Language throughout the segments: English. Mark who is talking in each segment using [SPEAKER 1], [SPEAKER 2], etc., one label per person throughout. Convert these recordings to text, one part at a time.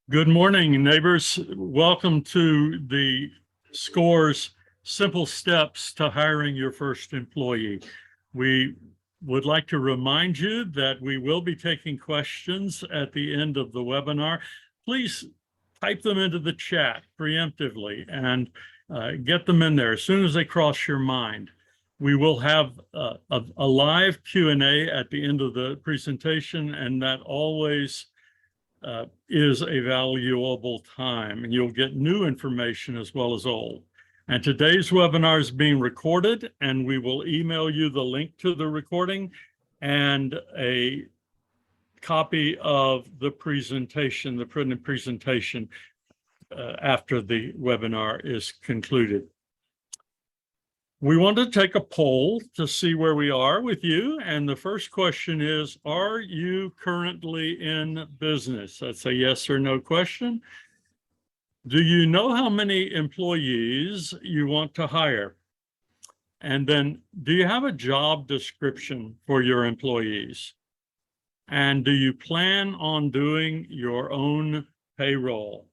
[SPEAKER 1] Good morning, neighbors. Welcome to the SCORE's Simple Steps to Hiring Your First Employee. We would like to remind you that we will be taking questions at the end of the webinar. Please type them into the chat preemptively and get them in there as soon as they cross your mind. We will have a live Q&A at the end of the presentation, and that always is a valuable time, and you'll get new information as well as old. And today's webinar is being recorded, and we will email you the link to the recording and a copy of the presentation, the printed presentation, after the webinar is concluded. We want to take a poll to see where we are with you. And the first question is, are you currently in business? That's a yes or no question. Do you know how many employees you want to hire? And then, do you have a job description for your employees? And do you plan on doing your own payroll?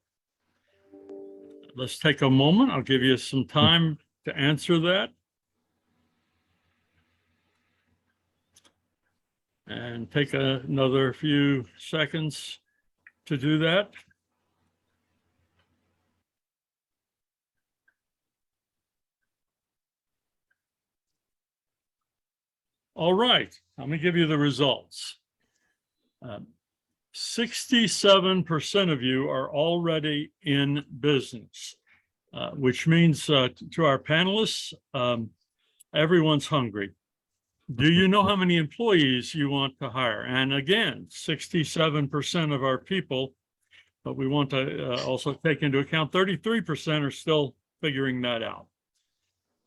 [SPEAKER 1] Let's take a moment. I'll give you some time to answer that. And take another few seconds to do that. All right, let me give you the results. 67% of you are already in business, which means to our panelists, everyone's hungry. Do you know how many employees you want to hire? And again, 67% of our people, but we want to also take into account 33% are still figuring that out.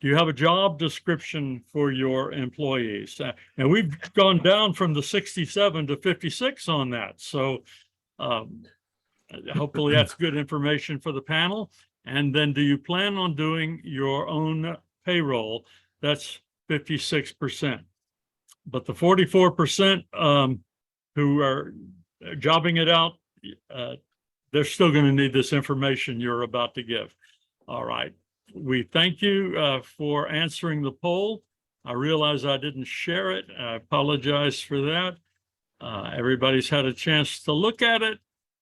[SPEAKER 1] Do you have a job description for your employees? And we've gone down from the 67 to 56 on that. So hopefully that's good information for the panel. And then, do you plan on doing your own payroll? That's 56%. But the 44% who are jobbing it out, they're still going to need this information you're about to give. All right. We thank you for answering the poll. I realize I didn't share it. I apologize for that. Everybody's had a chance to look at it.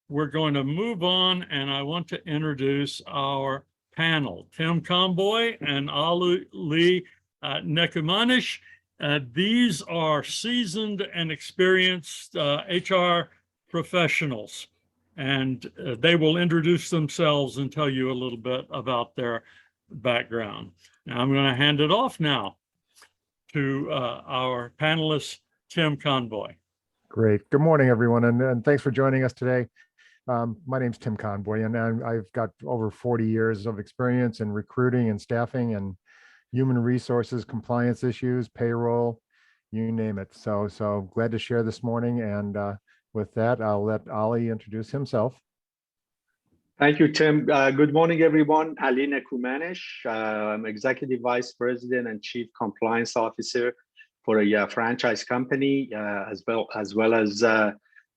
[SPEAKER 1] We're going to move on, and I want to introduce our panel, Tim Conboy and Ali Nekumanish. These are seasoned and experienced HR professionals, and they will introduce themselves and tell you a little bit about their background. Now, I'm going to hand it off now to our panelist, Tim Conboy.
[SPEAKER 2] Great. Good morning, everyone, and thanks for joining us today. My name's Tim Conboy, and I've got over 40 years of experience in recruiting and staffing and human resources, compliance issues, payroll, you name it. So glad to share this morning. And with that, I'll let Ali introduce himself.
[SPEAKER 3] Thank you, Tim. Good morning, everyone. Ali Nekumanish. I'm Executive Vice President and Chief Compliance Officer for a franchise company, as well as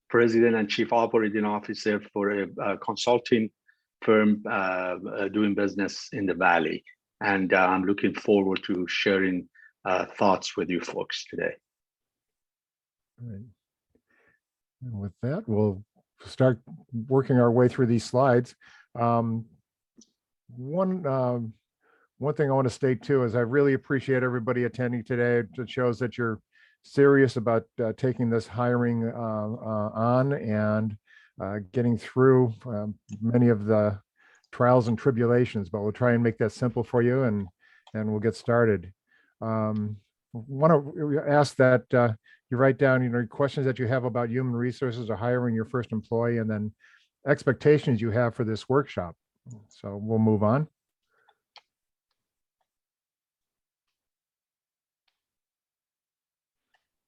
[SPEAKER 3] President and Chief Operating Officer for a consulting firm doing business in the Valley. And I'm looking forward to sharing thoughts with you folks today.
[SPEAKER 2] All right. And with that, we'll start working our way through these slides. One thing I want to state too is I really appreciate everybody attending today. It shows that you're serious about taking this hiring on and getting through many of the trials and tribulations, but we'll try and make that simple for you, and we'll get started. Want to ask that you write down, questions that you have about human resources or hiring your first employee, and then expectations you have for this workshop. So we'll move on.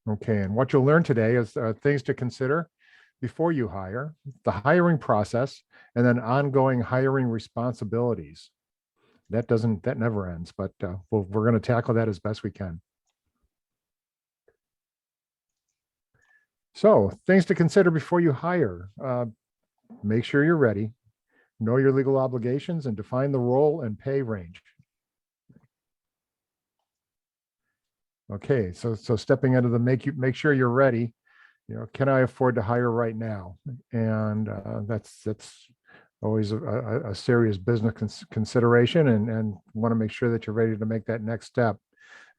[SPEAKER 2] Okay, and what you'll learn today is things to consider before you hire, the hiring process, and then ongoing hiring responsibilities. That never ends, but we're going to tackle that as best we can. So things to consider before you hire. make sure you're ready, know your legal obligations, and define the role and pay range. Okay, so stepping into the make sure you're ready, can I afford to hire right now? And that's always a serious business consideration, and want to make sure that you're ready to make that next step.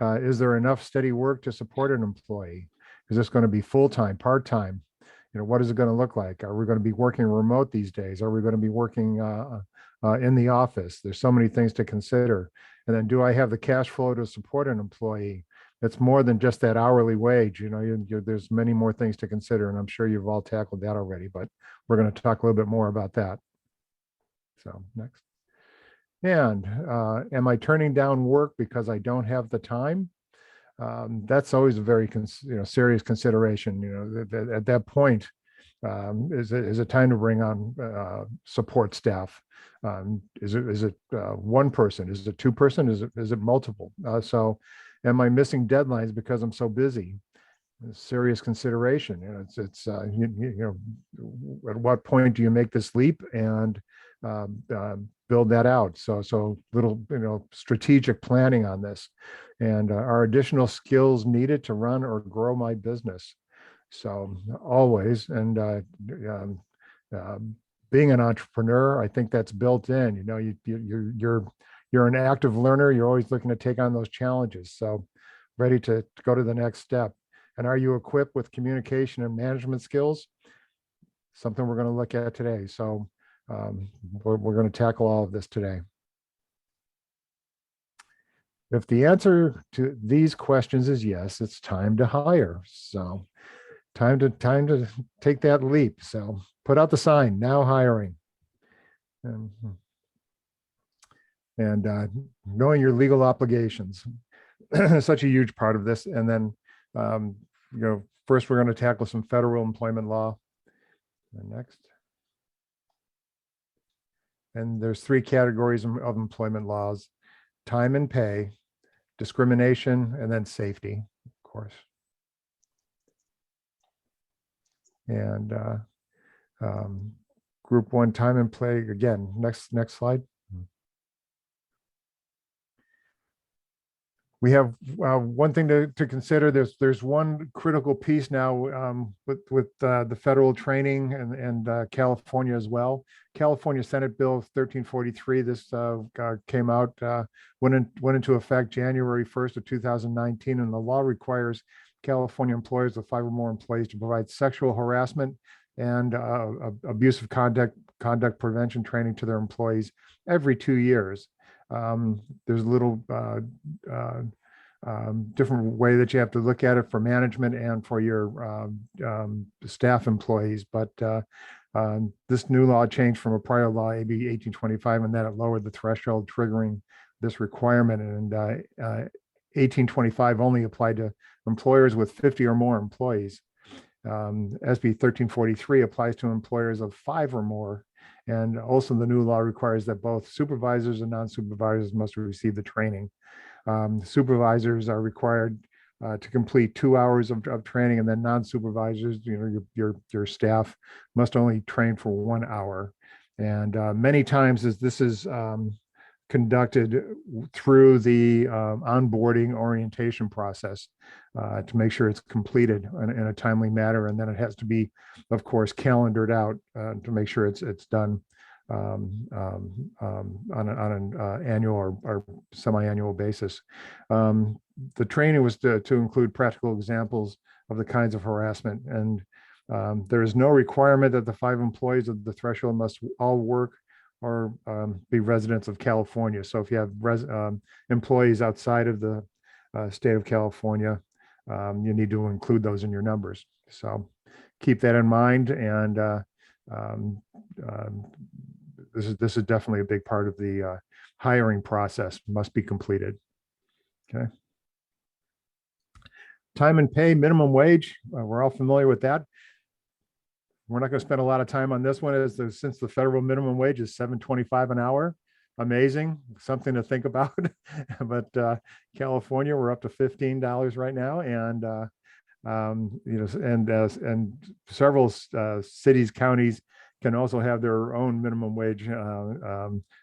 [SPEAKER 2] Is there enough steady work to support an employee? Is this going to be full-time, part-time? What is it going to look like? Are we going to be working remote these days? Are we going to be working in the office? There's so many things to consider. And then, do I have the cash flow to support an employee? It's more than just that hourly wage. There's many more things to consider, and I'm sure you've all tackled that already, but we're going to talk a little bit more about that. So next. And am I turning down work because I don't have the time? That's always a very serious consideration. At that point, is it time to bring on support staff? Is it one person? Is it two person? Is it multiple? So am I missing deadlines because I'm so busy? Serious consideration. It's at what point do you make this leap and build that out? So little strategic planning on this. And are additional skills needed to run or grow my business? So always, and being an entrepreneur, I think that's built in. You're an active learner. You're always looking to take on those challenges. So ready to go to the next step. And are you equipped with communication and management skills? Something we're going to look at today. So we're going to tackle all of this today. If the answer to these questions is yes, it's time to hire. So time to take that leap. So put out the sign, now hiring. And knowing your legal obligations, such a huge part of this. And then, first we're going to tackle some federal employment law. And next. And there's three categories of employment laws: time and pay, discrimination, and then safety, of course. And group one, time and pay, again, next slide. We have one thing to consider. There's one critical piece now with the federal training and California as well. California Senate Bill 1343. This came out, went into effect January 1st of 2019, and the law requires California employers with 5 or more employees to provide sexual harassment and abusive conduct prevention training to their employees every 2 years. There's a little different way that you have to look at it for management and for your staff employees. But this new law changed from a prior law, AB 1825, and that it lowered the threshold triggering this requirement. And 1825 only applied to employers with 50 or more employees. SB 1343 applies to employers of 5 or more. And also the new law requires that both supervisors and non-supervisors must receive the training. Supervisors are required to complete 2 hours of training, and then non-supervisors, your staff, must only train for 1 hour. And many times this is conducted through the onboarding orientation process to make sure it's completed in a timely manner. And then it has to be, of course, calendared out to make sure it's done on an annual or semi-annual basis. The training was to include practical examples of the kinds of harassment, and there is no requirement that the 5 employees of the threshold must all work or be residents of California. So if you have employees outside of the state of California, you need to include those in your numbers. So keep that in mind. And this is definitely a big part of the hiring process, must be completed. Okay. Time and pay, minimum wage. We're all familiar with that. We're not going to spend a lot of time on this one, since the federal minimum wage is $7.25 an hour. Amazing, something to think about. But California, we're up to $15 right now, and and several cities, counties can also have their own minimum wage.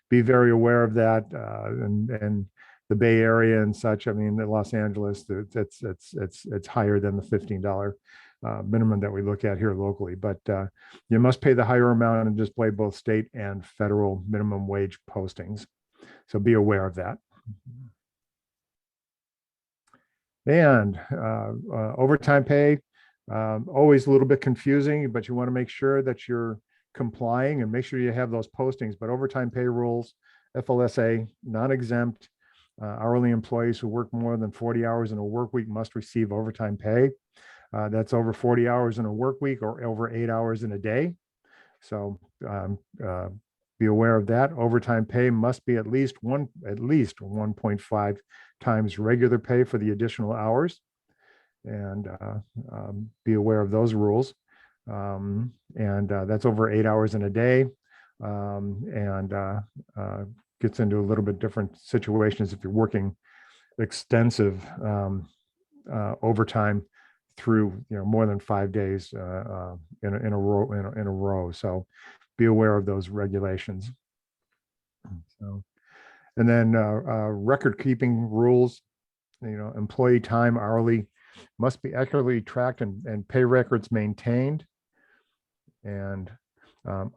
[SPEAKER 2] Be very aware of that, and the Bay Area and such. I mean, in Los Angeles, it's higher than the $15 minimum that we look at here locally. But you must pay the higher amount and display both state and federal minimum wage postings. So be aware of that. And overtime pay, always a little bit confusing, but you want to make sure that you're complying and make sure you have those postings. But overtime pay rules, FLSA, non-exempt, hourly employees who work more than 40 hours in a work week must receive overtime pay. That's over 40 hours in a work week or over 8 hours in a day. So be aware of that. Overtime pay must be at least 1.5 times regular pay for the additional hours. And be aware of those rules. And that's over 8 hours in a day. Gets into a little bit different situations if you're working extensive overtime through more than 5 days in a row. So be aware of those regulations. So, and then record keeping rules. Employee time hourly must be accurately tracked and pay records maintained. And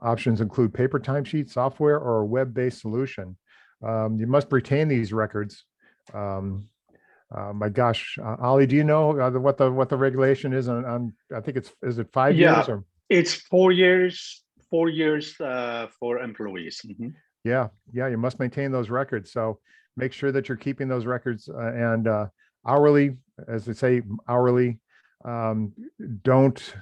[SPEAKER 2] options include paper timesheet software or a web-based solution. You must retain these records. My gosh, Ali, do you know what the regulation is on I think is it 5 years or?
[SPEAKER 3] It's 4 years. 4 years for employees. Mm-hmm.
[SPEAKER 2] Yeah, you must maintain those records. So make sure that you're keeping those records and hourly, as they say, hourly. Don't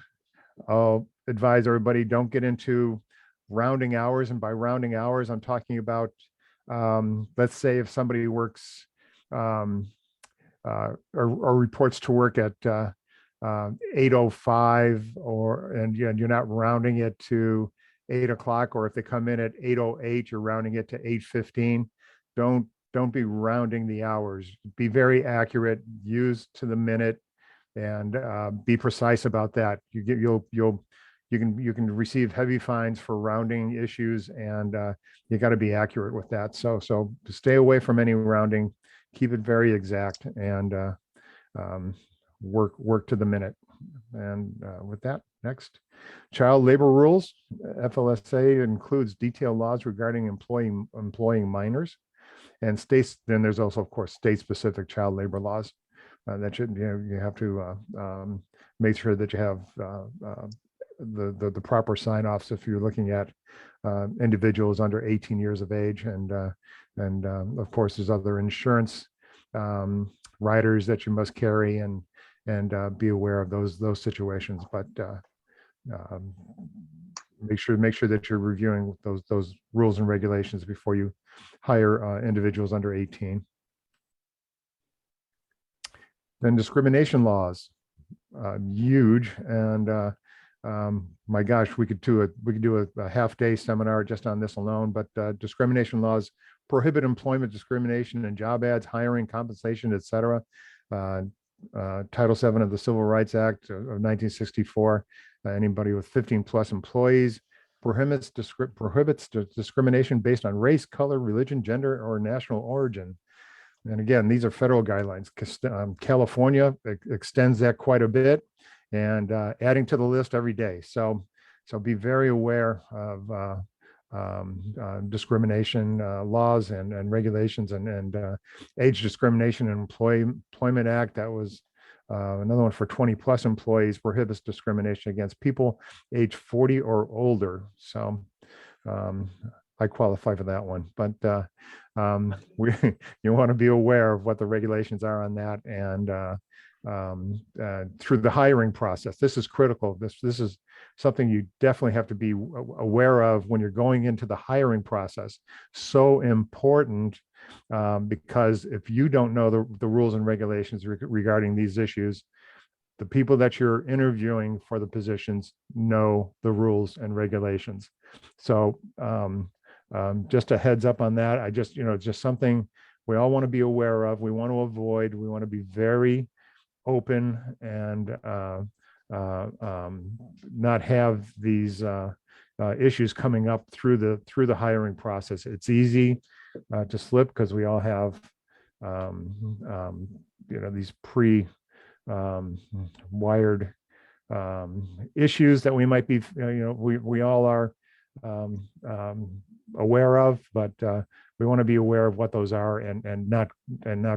[SPEAKER 2] advise everybody, don't get into rounding hours. And by rounding hours, I'm talking about, let's say if somebody works or reports to work at 8:05 and you're not rounding it to 8 o'clock, or if they come in at 8:08, you're rounding it to 8:15. Don't be rounding the hours. Be very accurate, use to the minute, and be precise about that. You can receive heavy fines for rounding issues, and you got to be accurate with that. So to stay away from any rounding, keep it very exact, and work to the minute. And with that, next, child labor rules. FLSA includes detailed laws regarding employing minors, and states. Then there's also, of course, state-specific child labor laws that you have to make sure that you have the proper sign-offs if you're looking at individuals under 18 years of age, and of course there's other insurance riders that you must carry, and be aware of those situations. But make sure that you're reviewing those rules and regulations before you hire individuals under 18. Then discrimination laws, huge, and my gosh, we could do a half-day seminar just on this alone. But discrimination laws prohibit employment discrimination in job ads, hiring, compensation, etc. Title VII of the Civil Rights Act of 1964. Anybody with 15 plus employees prohibits discrimination based on race, color, religion, gender, or national origin. And again, these are federal guidelines. California extends that quite a bit, and adding to the list every day. So be very aware of discrimination laws and regulations, and age discrimination and employment act. That was another one for 20 plus employees, prohibits discrimination against people age 40 or older. So I qualify for that one, but you want to be aware of what the regulations are on that, and through the hiring process. This is critical. This is something you definitely have to be aware of when you're going into the hiring process. So important, because if you don't know the rules and regulations regarding these issues, the people that you're interviewing for the positions know the rules and regulations. So just a heads up on that. It's just something we all want to be aware of. We want to avoid. We want to be very open and not have these issues coming up through the hiring process. It's easy to slip because we all have these wired issues that we might be we all are aware of, but we want to be aware of what those are and not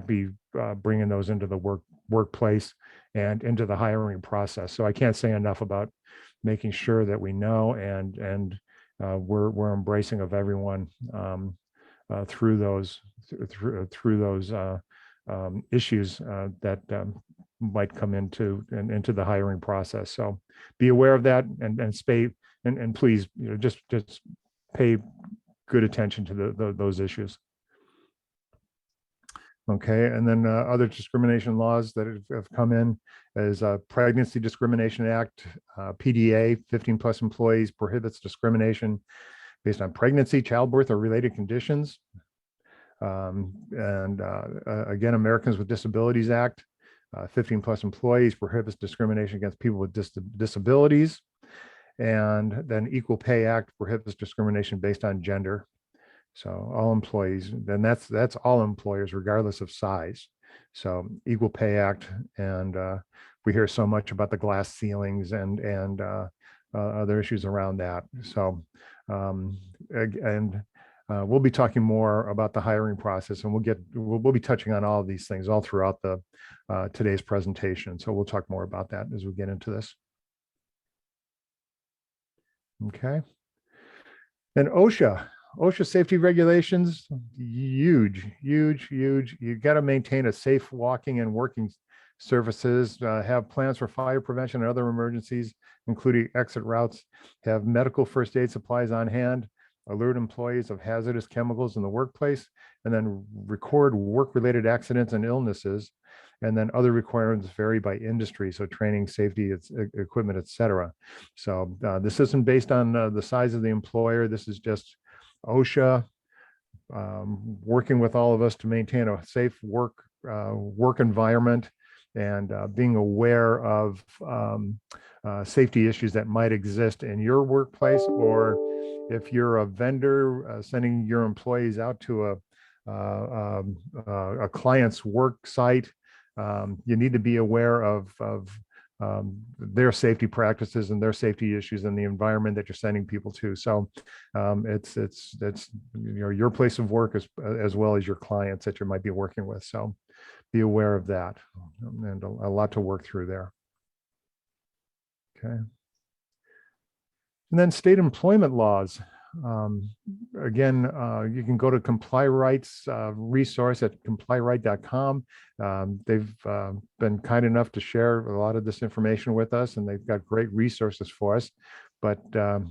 [SPEAKER 2] be bringing those into the workplace and into the hiring process. So I can't say enough about making sure that we know and we're embracing of everyone through those issues that might come into the hiring process. So be aware of that and please just pay good attention to those issues. Okay, and then other discrimination laws that have come in is Pregnancy Discrimination Act, PDA, 15 plus employees, prohibits discrimination based on pregnancy, childbirth, or related conditions. Again, Americans with Disabilities Act, 15 plus employees, prohibits discrimination against people with disabilities. And then Equal Pay Act prohibits discrimination based on gender. So all employees, then that's all employers regardless of size. So Equal Pay Act, and we hear so much about the glass ceilings and other issues around that. So we'll be talking more about the hiring process, and we'll be touching on all of these things all throughout the today's presentation. So we'll talk more about that as we get into this. Okay. And OSHA safety regulations, huge. You got to maintain a safe walking and working surfaces, have plans for fire prevention and other emergencies, including exit routes, have medical first aid supplies on hand, alert employees of hazardous chemicals in the workplace, and then record work-related accidents and illnesses. And then other requirements vary by industry, so training, safety, equipment, et cetera. So this isn't based on the size of the employer. This is just OSHA working with all of us to maintain a safe work environment and being aware of safety issues that might exist in your workplace, or if you're a vendor sending your employees out to a client's work site, you need to be aware of their safety practices and their safety issues in the environment that you're sending people to. So it's your place of work as well as your clients that you might be working with. So be aware of that, and a lot to work through there. Okay. And then state employment laws. Again, you can go to Comply Rights resource at complyright.com. They've been kind enough to share a lot of this information with us, and they've got great resources for us. But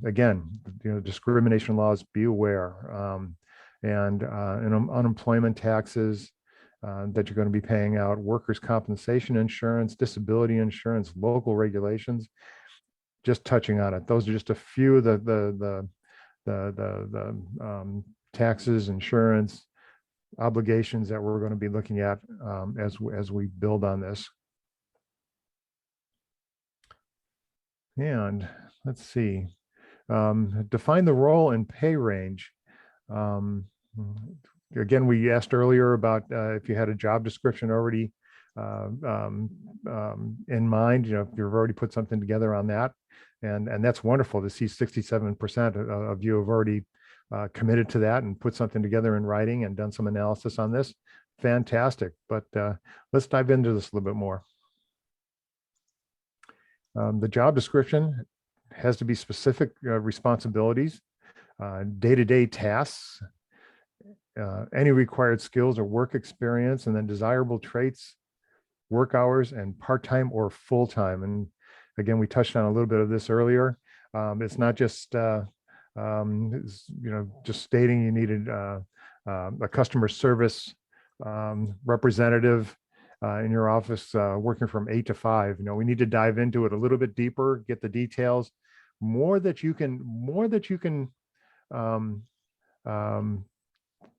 [SPEAKER 2] again, discrimination laws, be aware. And unemployment taxes that you're going to be paying out, workers' compensation insurance, disability insurance, local regulations. Just touching on it. Those are just a few of the taxes, insurance, obligations that we're going to be looking at as we build on this. And let's see, define the role and pay range. Again, we asked earlier about if you had a job description already in mind, if you've already put something together on that. And that's wonderful to see 67% of you have already committed to that and put something together in writing and done some analysis on this. Fantastic. But let's dive into this a little bit more. The job description has to be specific responsibilities, day-to-day tasks, any required skills or work experience, and then desirable traits, work hours, and part-time or full-time. And again, we touched on a little bit of this earlier. It's not just just stating you needed a customer service representative in your office working from 8 to 5. We need to dive into it a little bit deeper, get the details, more that you can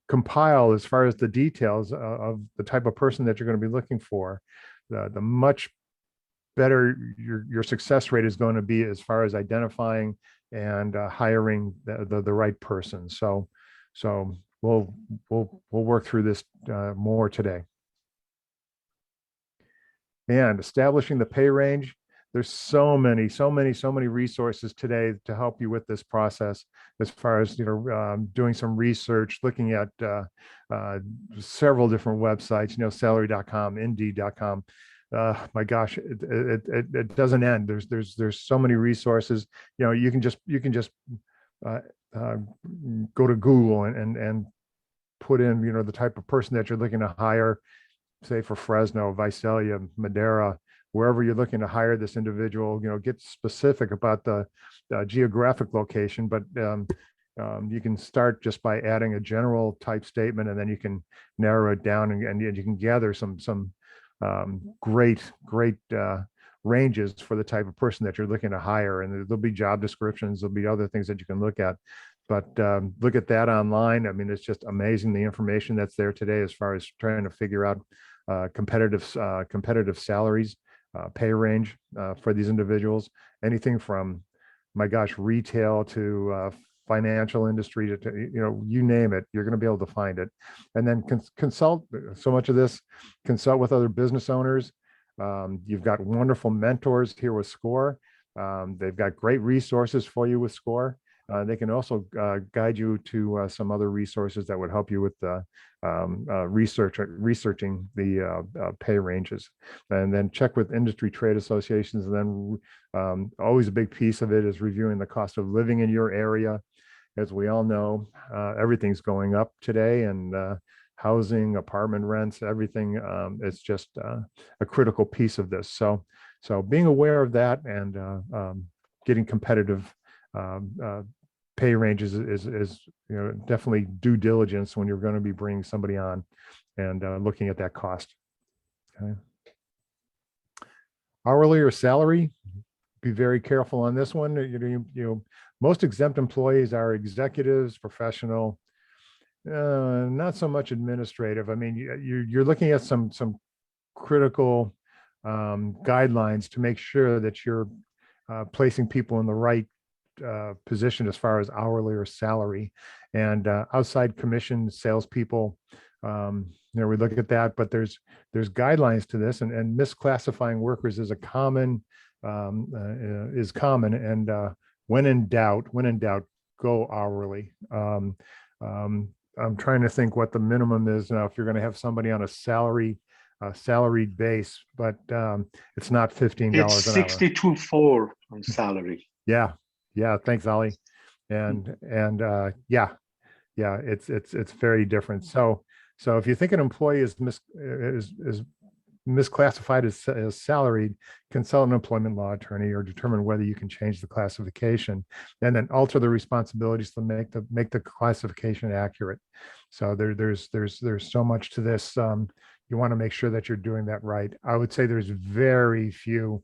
[SPEAKER 2] compile as far as the details of the type of person that you're going to be looking for. The much better your success rate is going to be as far as identifying and hiring the right person. So we'll work through this more today. And establishing the pay range. There's so many resources today to help you with this process, as far as doing some research, looking at several different websites, salary.com, indeed.com. My gosh, it doesn't end. There's so many resources. You can just go to Google and put in the type of person that you're looking to hire, say for Fresno, Visalia, Madera, wherever you're looking to hire this individual. Get specific about the geographic location, but you can start just by adding a general type statement, and then you can narrow it down, and you can gather some great ranges for the type of person that you're looking to hire. And there'll be job descriptions, there'll be other things that you can look at, but look at that online. I mean, it's just amazing, the information that's there today as far as trying to figure out competitive salaries, pay range for these individuals. Anything from, my gosh, retail to financial industry to you name it, you're going to be able to find it. And then consult. So much of this, consult with other business owners. You've got wonderful mentors here with SCORE. They've got great resources for you with SCORE. They can also guide you to some other resources that would help you with researching the pay ranges. And then check with industry trade associations. And then always a big piece of it is reviewing the cost of living in your area. As we all know, everything's going up today, and housing, apartment rents, everything is just a critical piece of this. So being aware of that and getting competitive pay ranges is definitely due diligence when you're going to be bringing somebody on and looking at that cost. Okay. Hourly or salary, be very careful on this one. Most exempt employees are executives, professional, not so much administrative. I mean, you're looking at some critical guidelines to make sure that you're placing people in the right position as far as hourly or salary. And outside commission salespeople, we look at that, but there's guidelines to this, and misclassifying workers is common. And when in doubt, go hourly. I'm trying to think what the minimum is now if you're going to have somebody on a salaried base, but it's not $15
[SPEAKER 3] It's
[SPEAKER 2] an hour.
[SPEAKER 3] 62.4 on salary.
[SPEAKER 2] Yeah. Thanks, Ali. And it's very different. So if you think an employee is misclassified as salaried, consult an employment law attorney or determine whether you can change the classification, and then alter the responsibilities to make the classification accurate. So there's so much to this. You want to make sure that you're doing that right. I would say there's very few,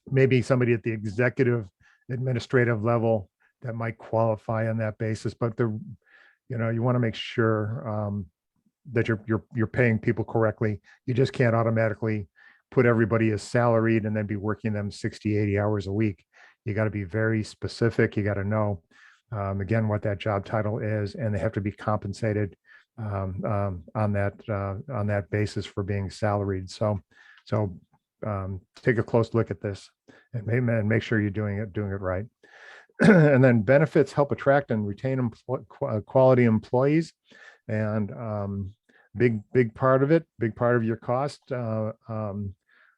[SPEAKER 2] maybe somebody at the executive administrative level that might qualify on that basis, but you want to make sure that you're paying people correctly. You just can't automatically put everybody as salaried and then be working them 60, 80 hours a week. You got to be very specific. You got to know, again, what that job title is, and they have to be compensated on that basis for being salaried. So take a close look at this and make sure you're doing it right. And then benefits help attract and retain quality employees. And big part of your cost,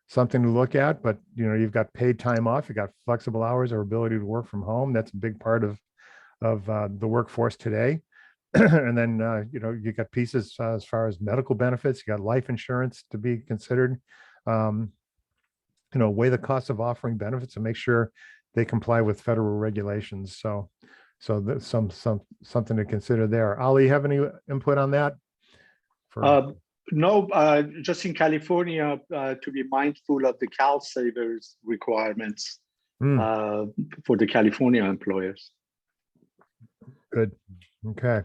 [SPEAKER 2] something to look at. But you've got paid time off, you've got flexible hours or ability to work from home. That's a big part of the workforce today. And then you got pieces as far as medical benefits. You got life insurance to be considered. Weigh the cost of offering benefits and make sure they comply with federal regulations. So that's something to consider there. Ali, you have any input on that?
[SPEAKER 3] No, just in California, to be mindful of the CalSavers requirements for the California employers.
[SPEAKER 2] Good. Okay.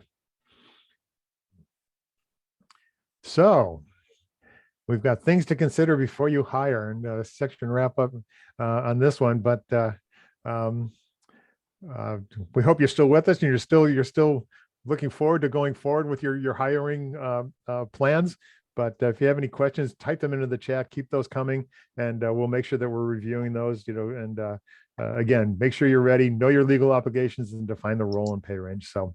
[SPEAKER 2] So we've got things to consider before you hire, and section wrap up on this one. But um, we hope you're still with us, and you're still looking forward to going forward with your hiring plans. But if you have any questions, type them into the chat. Keep those coming, and we'll make sure that we're reviewing those. And again, make sure you're ready, know your legal obligations, and define the role and pay range. So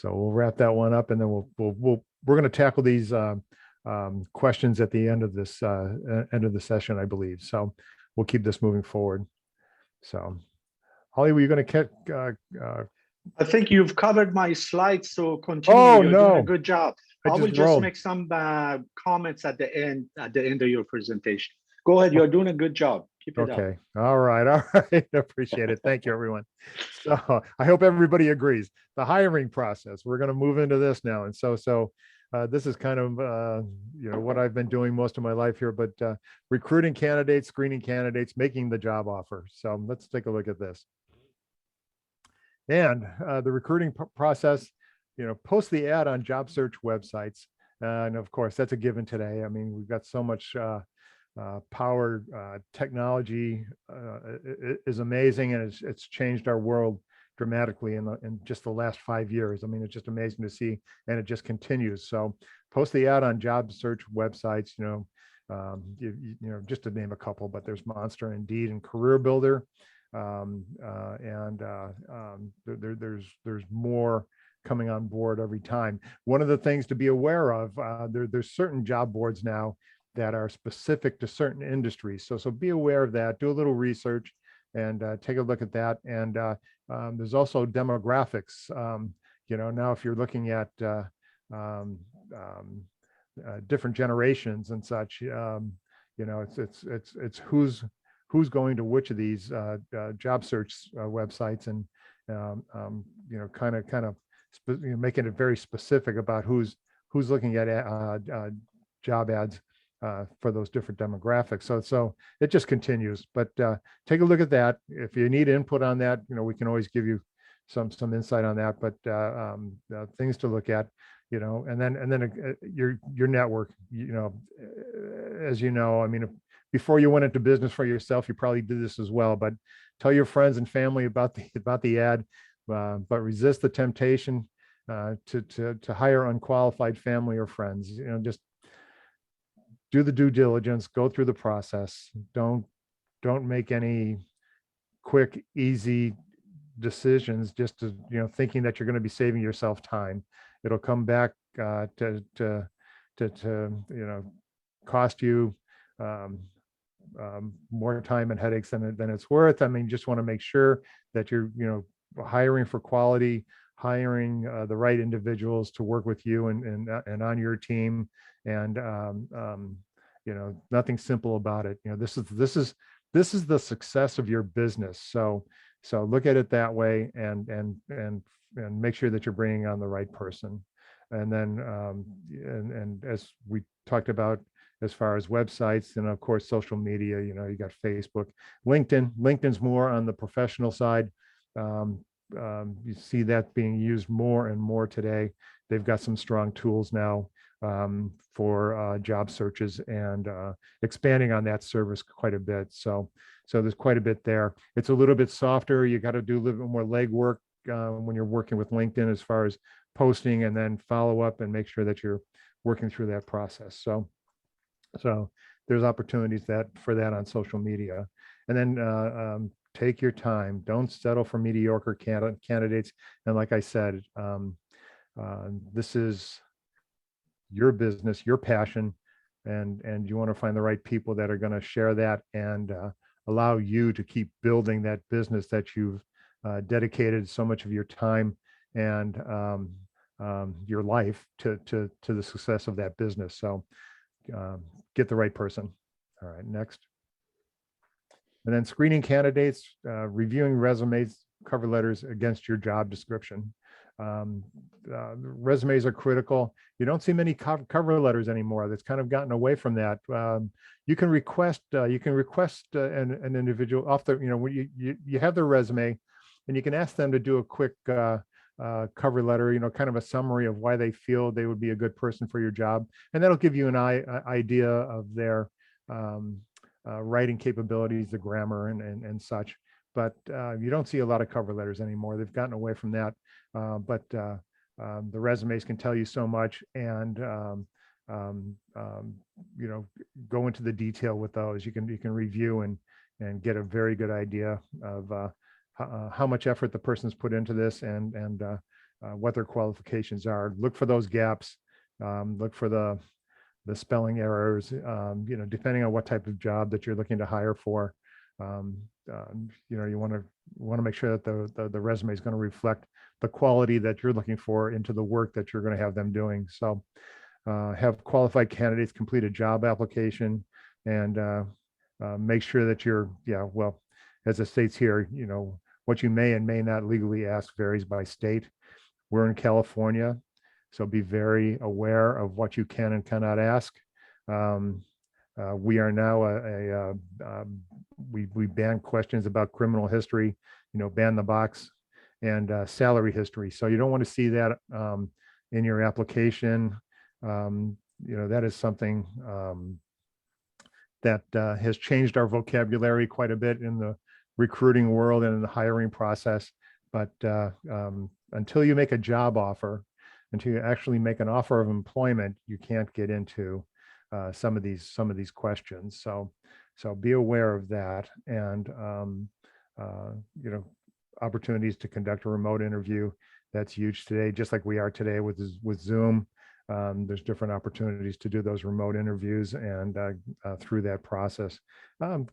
[SPEAKER 2] we'll wrap that one up, and then we're going to tackle these questions at the end of this end of the session, I believe. So we'll keep this moving forward. So, Holly, were you going to
[SPEAKER 3] I think you've covered my slides, so continue.
[SPEAKER 2] Oh,
[SPEAKER 3] You're doing a
[SPEAKER 2] no.
[SPEAKER 3] good job.
[SPEAKER 2] I
[SPEAKER 3] I will
[SPEAKER 2] just
[SPEAKER 3] just
[SPEAKER 2] rolled.
[SPEAKER 3] make some comments at the end of your presentation. Go ahead. You're doing a good job. Keep it up.
[SPEAKER 2] Okay. All right. Appreciate it. Thank you, everyone. So I hope everybody agrees. The hiring process, we're going to move into this now. And so this is kind of, what I've been doing most of my life here, but recruiting candidates, screening candidates, making the job offer. So let's take a look at this. And the recruiting process, post the ad on job search websites. And of course, that's a given today. I mean, we've got so much power. Technology is amazing, and it's changed our world dramatically in just the last 5 years. I mean, it's just amazing to see, and it just continues. So post the ad on job search websites, just to name a couple, but there's Monster, Indeed, and Career Builder. There's more coming on board every time. One of the things to be aware of, there's certain job boards now that are specific to certain industries. So be aware of that, do a little research, and take a look at that. And there's also demographics. Now if you're looking at different generations and such, it's who's going to which of these job search websites, and kind of making it very specific about who's looking at job ads for those different demographics. So it just continues. But take a look at that. If you need input on that, we can always give you some insight on that. But things to look at, and then your network. As you know, I mean, before you went into business for yourself, you probably did this as well. But tell your friends and family about the ad, but resist the temptation to hire unqualified family or friends. Just do the due diligence, go through the process. Don't make any quick, easy decisions just to, thinking that you're going to be saving yourself time. It'll come back to cost you more time and headaches than it's worth. I mean, just want to make sure that you're, hiring for quality, hiring the right individuals to work with you and on your team. And nothing simple about it. This is the success of your business. So look at it that way, and make sure that you're bringing on the right person. And then and as we talked about, as far as websites, and of course social media, you got Facebook, LinkedIn's more on the professional side. You see that being used more and more today. They've got some strong tools now for job searches, and expanding on that service quite a bit. So there's quite a bit there. It's a little bit softer. You got to do a little bit more legwork when you're working with LinkedIn, as far as posting and then follow up and make sure that you're working through that process. So there's opportunities for that on social media. And then take your time. Don't settle for mediocre candidates. And like I said, this is your business, your passion, and you want to find the right people that are going to share that and allow you to keep building that business that you've dedicated so much of your time and your life to the success of that business. So get the right person. All right, next. And then screening candidates, reviewing resumes, cover letters against your job description. Resumes are critical. You don't see many cover letters anymore. That's kind of gotten away from that. You can request an individual off the, when you have their resume, and you can ask them to do a quick cover letter, kind of a summary of why they feel they would be a good person for your job. And that'll give you an idea of their writing capabilities, the grammar and such. But you don't see a lot of cover letters anymore. They've gotten away from that. But the resumes can tell you so much, and go into the detail with those. You can review and get a very good idea of how much effort the person's put into this, and what their qualifications are. Look for those gaps. Look for the spelling errors. Depending on what type of job that you're looking to hire for. You want to make sure that the resume is going to reflect the quality that you're looking for into the work that you're going to have them doing. So have qualified candidates complete a job application, and make sure that as it states here, what you may and may not legally ask varies by state. We're in California, so be very aware of what you can and cannot ask. We are now we ban questions about criminal history, ban the box, and salary history. So you don't want to see that in your application. That is something that has changed our vocabulary quite a bit in the recruiting world and in the hiring process. But until you make a job offer, until you actually make an offer of employment, you can't get into some of these questions. So be aware of that, and opportunities to conduct a remote interview. That's huge today, just like we are today with Zoom. There's different opportunities to do those remote interviews, and through that process,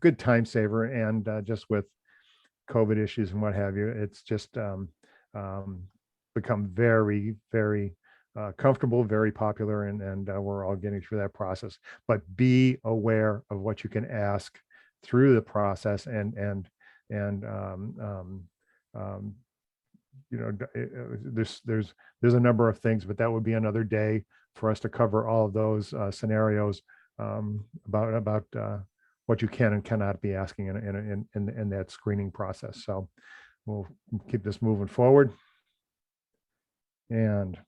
[SPEAKER 2] good time saver. And just with COVID issues and what have you, it's just become very, very comfortable, very popular, and we're all getting through that process. But be aware of what you can ask through the process, and there's a number of things, but that would be another day for us to cover all of those scenarios about what you can and cannot be asking in that screening process. So we'll keep this moving forward. And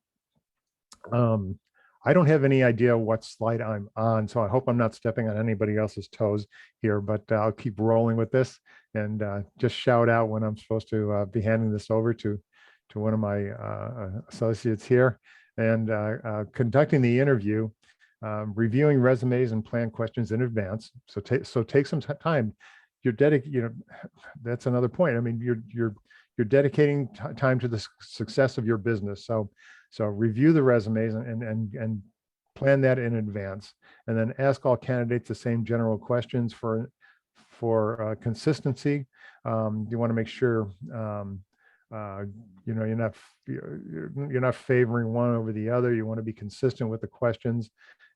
[SPEAKER 2] I don't have any idea what slide I'm on, so I hope I'm not stepping on anybody else's toes here, but I'll keep rolling with this, and just shout out when I'm supposed to be handing this over to one of my associates here. And conducting the interview, reviewing resumes and plan questions in advance. So take some time. That's another point. I mean, you're dedicating time to the success of your business. So review the resumes and plan that in advance, and then ask all candidates the same general questions for consistency. You want to make sure you're not favoring one over the other. You want to be consistent with the questions,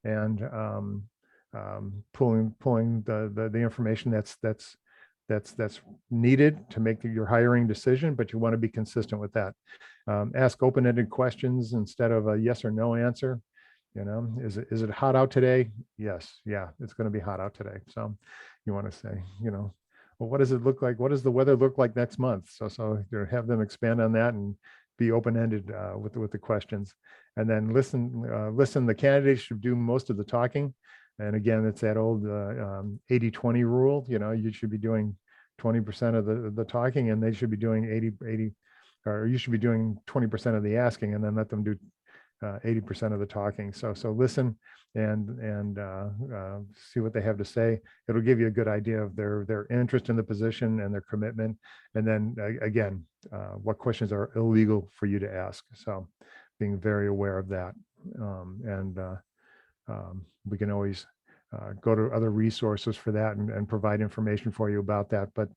[SPEAKER 2] and pulling the information that's needed to make your hiring decision, but you want to be consistent with that. Ask open-ended questions instead of a yes or no answer. Is it hot out today? Yes. Yeah, it's going to be hot out today. So you want to say, well, what does it look like? What does the weather look like next month? So have them expand on that and be open-ended with the questions. And then listen. The candidates should do most of the talking. And again, it's that old 80-20 rule. You should be doing 20% of the talking, and they should be doing 80, or you should be doing 20% of the asking, and then let them do 80% of the talking. So listen and see what they have to say. It'll give you a good idea of their interest in the position and their commitment. And then again, what questions are illegal for you to ask. So being very aware of that. We can always go to other resources for that and provide information for you about that. But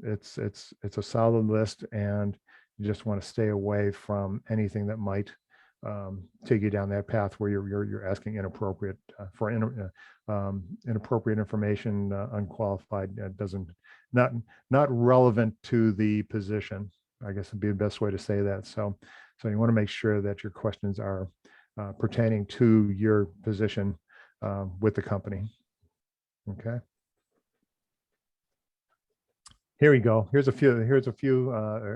[SPEAKER 2] it's a solid list, and you just want to stay away from anything that might take you down that path where you're asking inappropriate inappropriate information, unqualified, not relevant to the position, I guess would be the best way to say that. So you want to make sure that your questions are pertaining to your position with the company. Okay. Here we go. Here's a few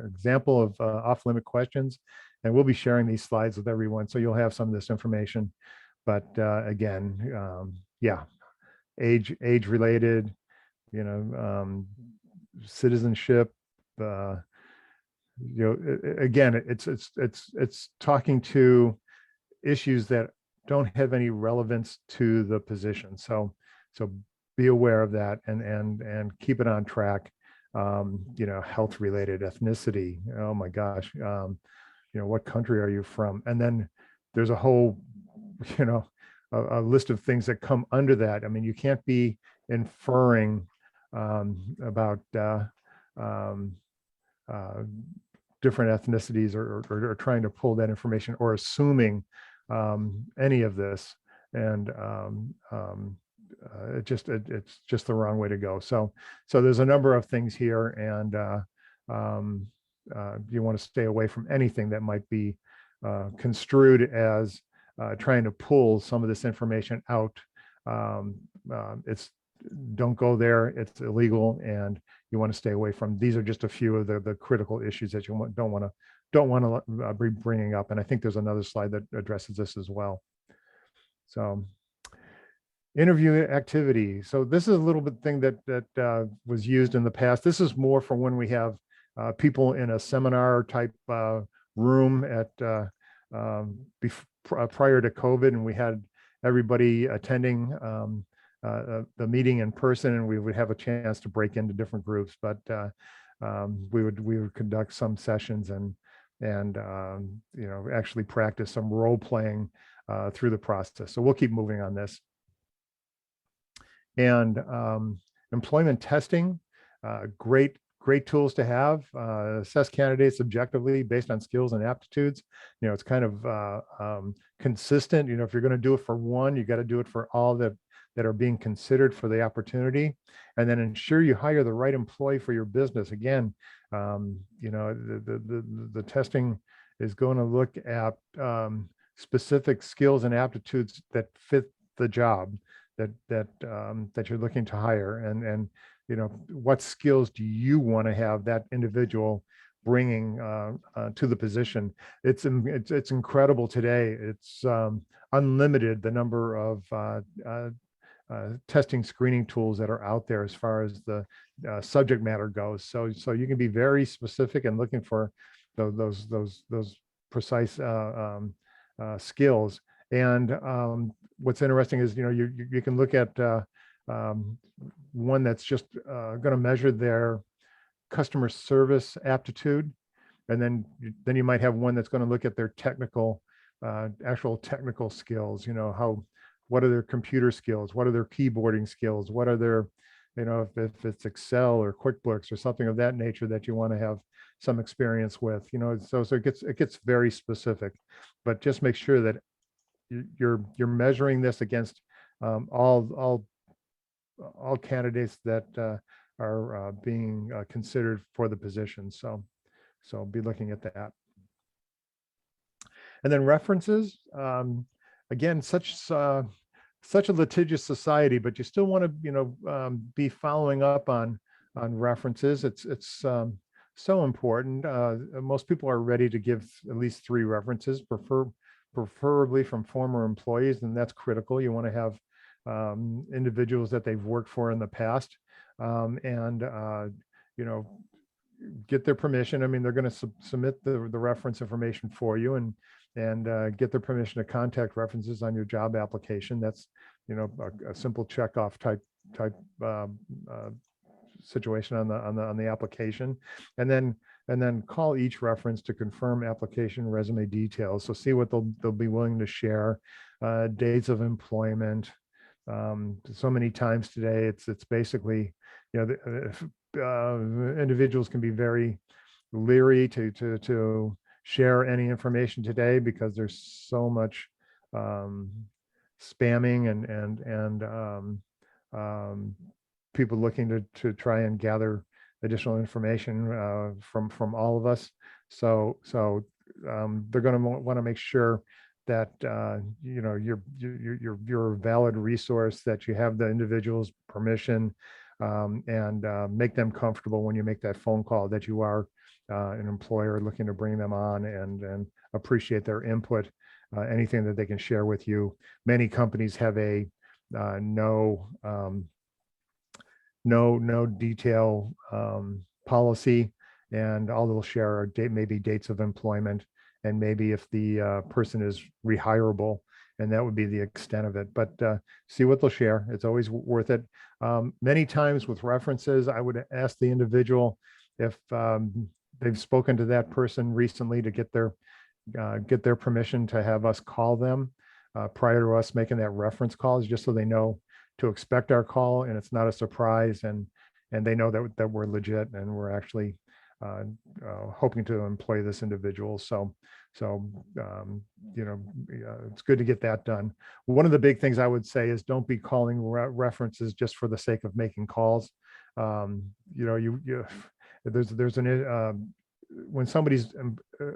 [SPEAKER 2] example of off-limit questions, and we'll be sharing these slides with everyone, so you'll have some of this information. But again, yeah, age related, citizenship. Again, it's talking to issues that don't have any relevance to the position. So be aware of that and keep it on track. Health related, ethnicity. Oh my gosh. What country are you from? And then there's a whole, a list of things that come under that. I mean, you can't be inferring about different ethnicities or trying to pull that information or assuming any of this. And it's just the wrong way to go. So there's a number of things here, and you want to stay away from anything that might be construed as trying to pull some of this information out. Don't go there. It's illegal, and you want to stay away from. These are just a few of the critical issues that you don't want to be bringing up. And I think there's another slide that addresses this as well. So interview activity. So this is a little bit thing that was used in the past. This is more for when we have people in a seminar type room at prior to COVID, and we had everybody attending the meeting in person, and we would have a chance to break into different groups. But we would conduct some sessions and actually practice some role playing through the process. So we'll keep moving on this. And employment testing, great tools to have. Assess candidates objectively based on skills and aptitudes. It's kind of consistent. If you're going to do it for one, you got to do it for all that are being considered for the opportunity, and then ensure you hire the right employee for your business. Again, the testing is going to look at specific skills and aptitudes that fit the job that you're looking to hire, and what skills do you want to have that individual bringing to the position. It's incredible today. It's unlimited, the number of testing screening tools that are out there as far as the subject matter goes. So you can be very specific and looking for those precise skills. And what's interesting is you can look at one that's just going to measure their customer service aptitude, and then you might have one that's going to look at their technical actual technical skills. What are their computer skills? What are their keyboarding skills? What are their, if it's Excel or QuickBooks or something of that nature that you want to have some experience with, so it gets very specific. But just make sure that you're measuring this against all candidates that are being considered for the position. So be looking at that. And then references. Again, such a litigious society, but you still want to, be following up on references. It's so important. Most people are ready to give at least 3 references, preferably from former employees, and that's critical. You want to have individuals that they've worked for in the past, and get their permission. I mean, they're going to submit the reference information for you, and get their permission to contact references on your job application. That's a simple checkoff type situation on the application, and then call each reference to confirm application resume details. So see what they'll be willing to share, dates of employment. So many times today, it's basically individuals can be very leery to share any information today because there's so much spamming and people looking to try and gather additional information from all of us. So they're going to want to make sure that you're a valid resource, that you have the individual's permission, and make them comfortable when you make that phone call that you are an employer looking to bring them on, and appreciate their input, anything that they can share with you. Many companies have a no detail policy, and all they'll share are maybe dates of employment, and maybe if the person is rehirable, and that would be the extent of it. But see what they'll share. It's always worth it. Many times with references, I would ask the individual if they've spoken to that person recently to get their permission to have us call them prior to us making that reference call, just so they know to expect our call and it's not a surprise, and they know that we're legit and we're actually hoping to employ this individual. So it's good to get that done. One of the big things I would say is don't be calling references just for the sake of making calls. When somebody's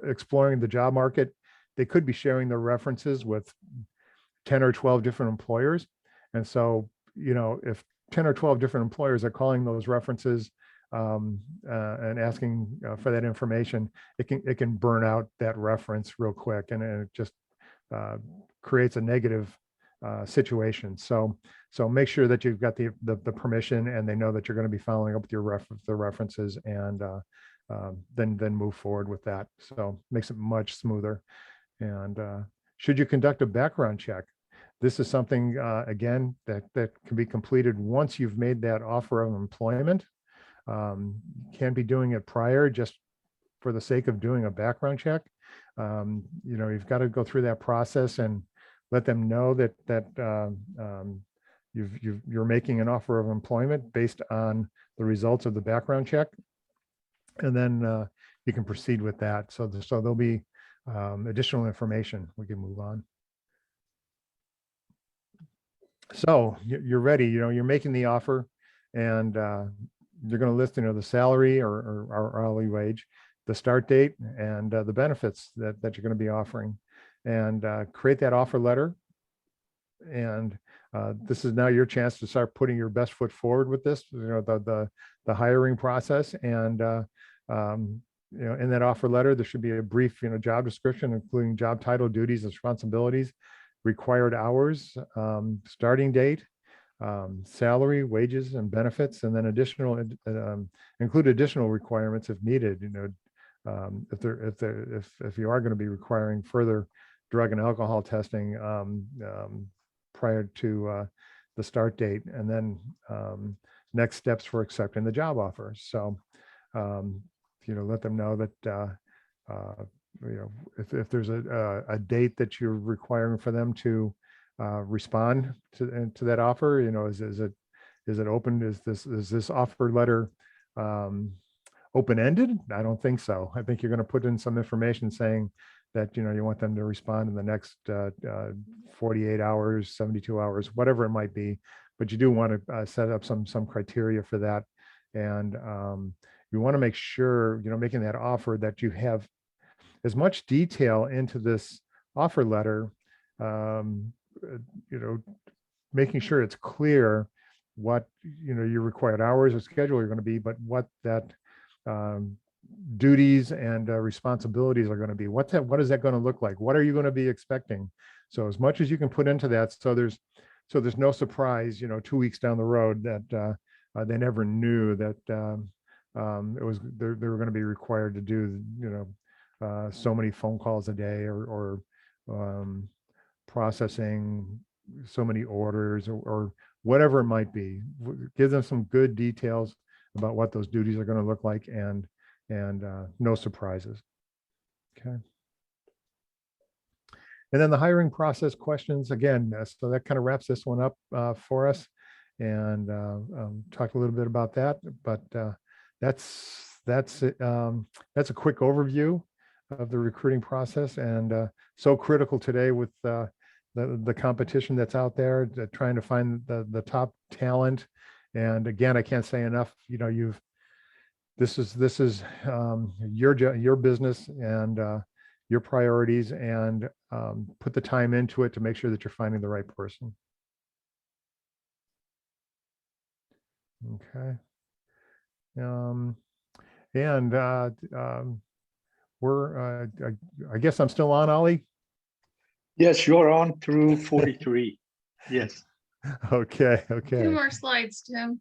[SPEAKER 2] exploring the job market, they could be sharing their references with 10 or 12 different employers. And so, if 10 or 12 different employers are calling those references and asking for that information, it can burn out that reference real quick, and it just creates a negative situation. So make sure that you've got the permission, and they know that you're going to be following up with the references, and then move forward with that. So makes it much smoother. And should you conduct a background check, this is something again that can be completed once you've made that offer of employment. Can't be doing it prior just for the sake of doing a background check. You've got to go through that process and let them know that you're making an offer of employment based on the results of the background check, and then you can proceed with that. So there'll be additional information. We can move on. So you're ready. You're making the offer, and you're going to list, the salary or hourly wage, the start date, and the benefits that you're going to be offering, and create that offer letter. And this is now your chance to start putting your best foot forward with this, the hiring process. And in that offer letter, there should be a brief, job description, including job title, duties, responsibilities, required hours, starting date, salary, wages, and benefits, and then include additional requirements if needed. If you are going to be requiring further drug and alcohol testing prior to the start date, and then next steps for accepting the job offer. So let them know that if there's a date that you're requiring for them to respond to that offer, is it open? Is this offer letter open-ended? I don't think so. I think you're going to put in some information saying that you want them to respond in the next 48 hours, 72 hours, whatever it might be. But you do want to set up some criteria for that, and you want to make sure making that offer that you have as much detail into this offer letter, making sure it's clear what your required hours or schedule are going to be, but what that duties and responsibilities are going to be. What is that going to look like? What are you going to be expecting? So as much as you can put into that, so there's no surprise 2 weeks down the road that they never knew that they were going to be required to do so many phone calls a day, or processing so many orders, or whatever it might be. Give them some good details about what those duties are going to look like, and no surprises. Okay. And then the hiring process questions again. So that kind of wraps this one up for us, and talk a little bit about that. But that's a quick overview of the recruiting process, and so critical today with the competition that's out there, trying to find the top talent. And again, I can't say enough. This is your business and your priorities, and put the time into it to make sure that you're finding the right person. Okay. And I guess I'm still on, Ollie.
[SPEAKER 3] Yes, you're on through 43. Yes.
[SPEAKER 2] Okay.
[SPEAKER 4] Two
[SPEAKER 2] Okay.
[SPEAKER 4] more slides, Tim.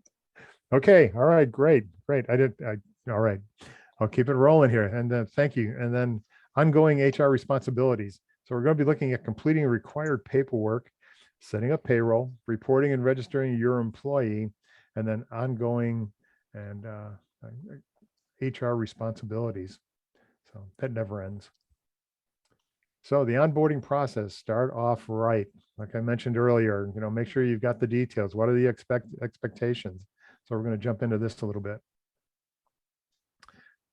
[SPEAKER 2] Okay. All right. Great. Great. All right. I'll keep it rolling here. And thank you. And then ongoing HR responsibilities. So we're going to be looking at completing required paperwork, setting up payroll, reporting and registering your employee, and then ongoing and HR responsibilities. So that never ends. So the onboarding process, start off right. Like I mentioned earlier, make sure you've got the details. What are the expectations? So we're going to jump into this a little bit.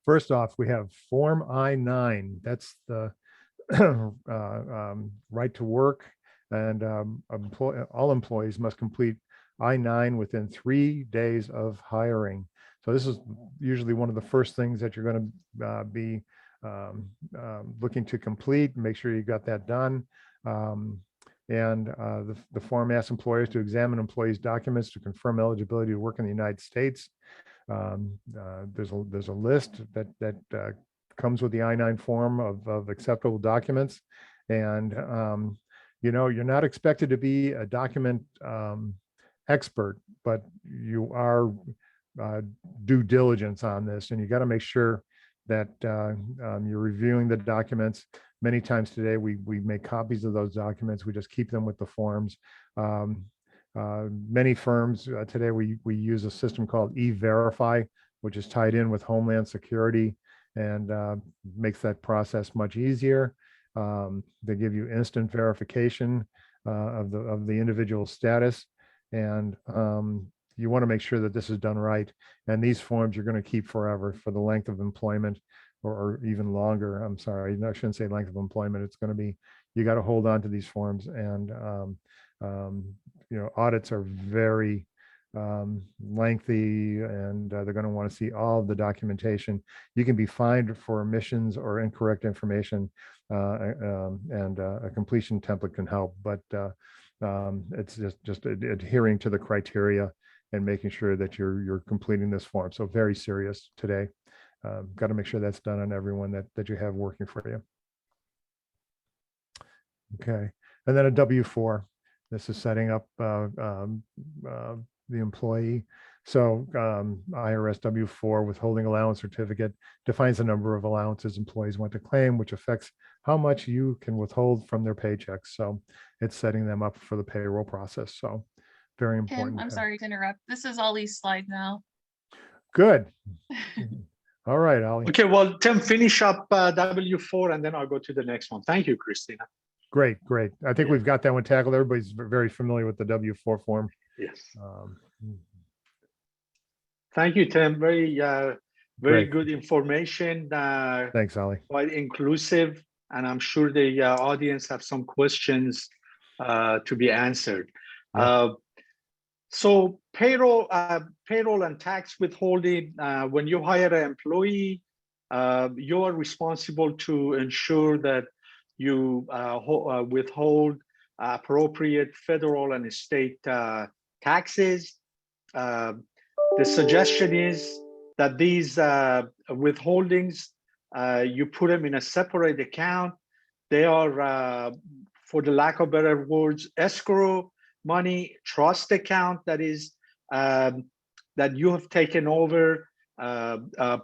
[SPEAKER 2] First off, we have Form I-9. That's the right to work, and all employees must complete I-9 within 3 days of hiring. So this is usually one of the first things that you're going to be looking to complete. Make sure you got that done. The form asks employers to examine employees' documents to confirm eligibility to work in the United States. There's a list that comes with the I-9 form of acceptable documents, and you're not expected to be a document expert, but you are due diligence on this, and you got to make sure that you're reviewing the documents. Many times today, we make copies of those documents. We just keep them with the forms. Many firms today, we use a system called E-Verify, which is tied in with Homeland Security and makes that process much easier. They give you instant verification of the individual status, and you want to make sure that this is done right. And these forms you're going to keep forever for the length of employment, or even longer. I'm sorry, I shouldn't say length of employment. It's going to be, you got to hold on to these forms. And audits are very lengthy, and they're going to want to see all of the documentation. You can be fined for omissions or incorrect information, and a completion template can help. But it's just adhering to the criteria and making sure that you're completing this form. So very serious today. Got to make sure that's done on everyone that you have working for you. Okay, and then a W-4. This is setting up the employee. So IRS W-4 withholding allowance certificate defines the number of allowances employees want to claim, which affects how much you can withhold from their paychecks. So it's setting them up for the payroll process. So very important.
[SPEAKER 4] Tim, I'm sorry to interrupt. This is Ollie's slide now.
[SPEAKER 2] Good. All right, Ollie.
[SPEAKER 3] Okay, well, Tim, finish up W-4 and then I'll go to the next one. Thank you, Christina.
[SPEAKER 2] Great. I think we've got that one tackled. Everybody's very familiar with the W-4 form.
[SPEAKER 3] Yes. Thank you, Tim. Very
[SPEAKER 2] Great.
[SPEAKER 3] good information.
[SPEAKER 2] Thanks, Ollie.
[SPEAKER 3] Quite inclusive, and I'm sure the audience have some questions to be answered.
[SPEAKER 2] Yeah.
[SPEAKER 3] So payroll and tax withholding, when you hire an employee, you are responsible to ensure that you withhold appropriate federal and state taxes. The suggestion is that these withholdings, you put them in a separate account. They are, for the lack of better words, escrow money, trust account that is that you have taken over,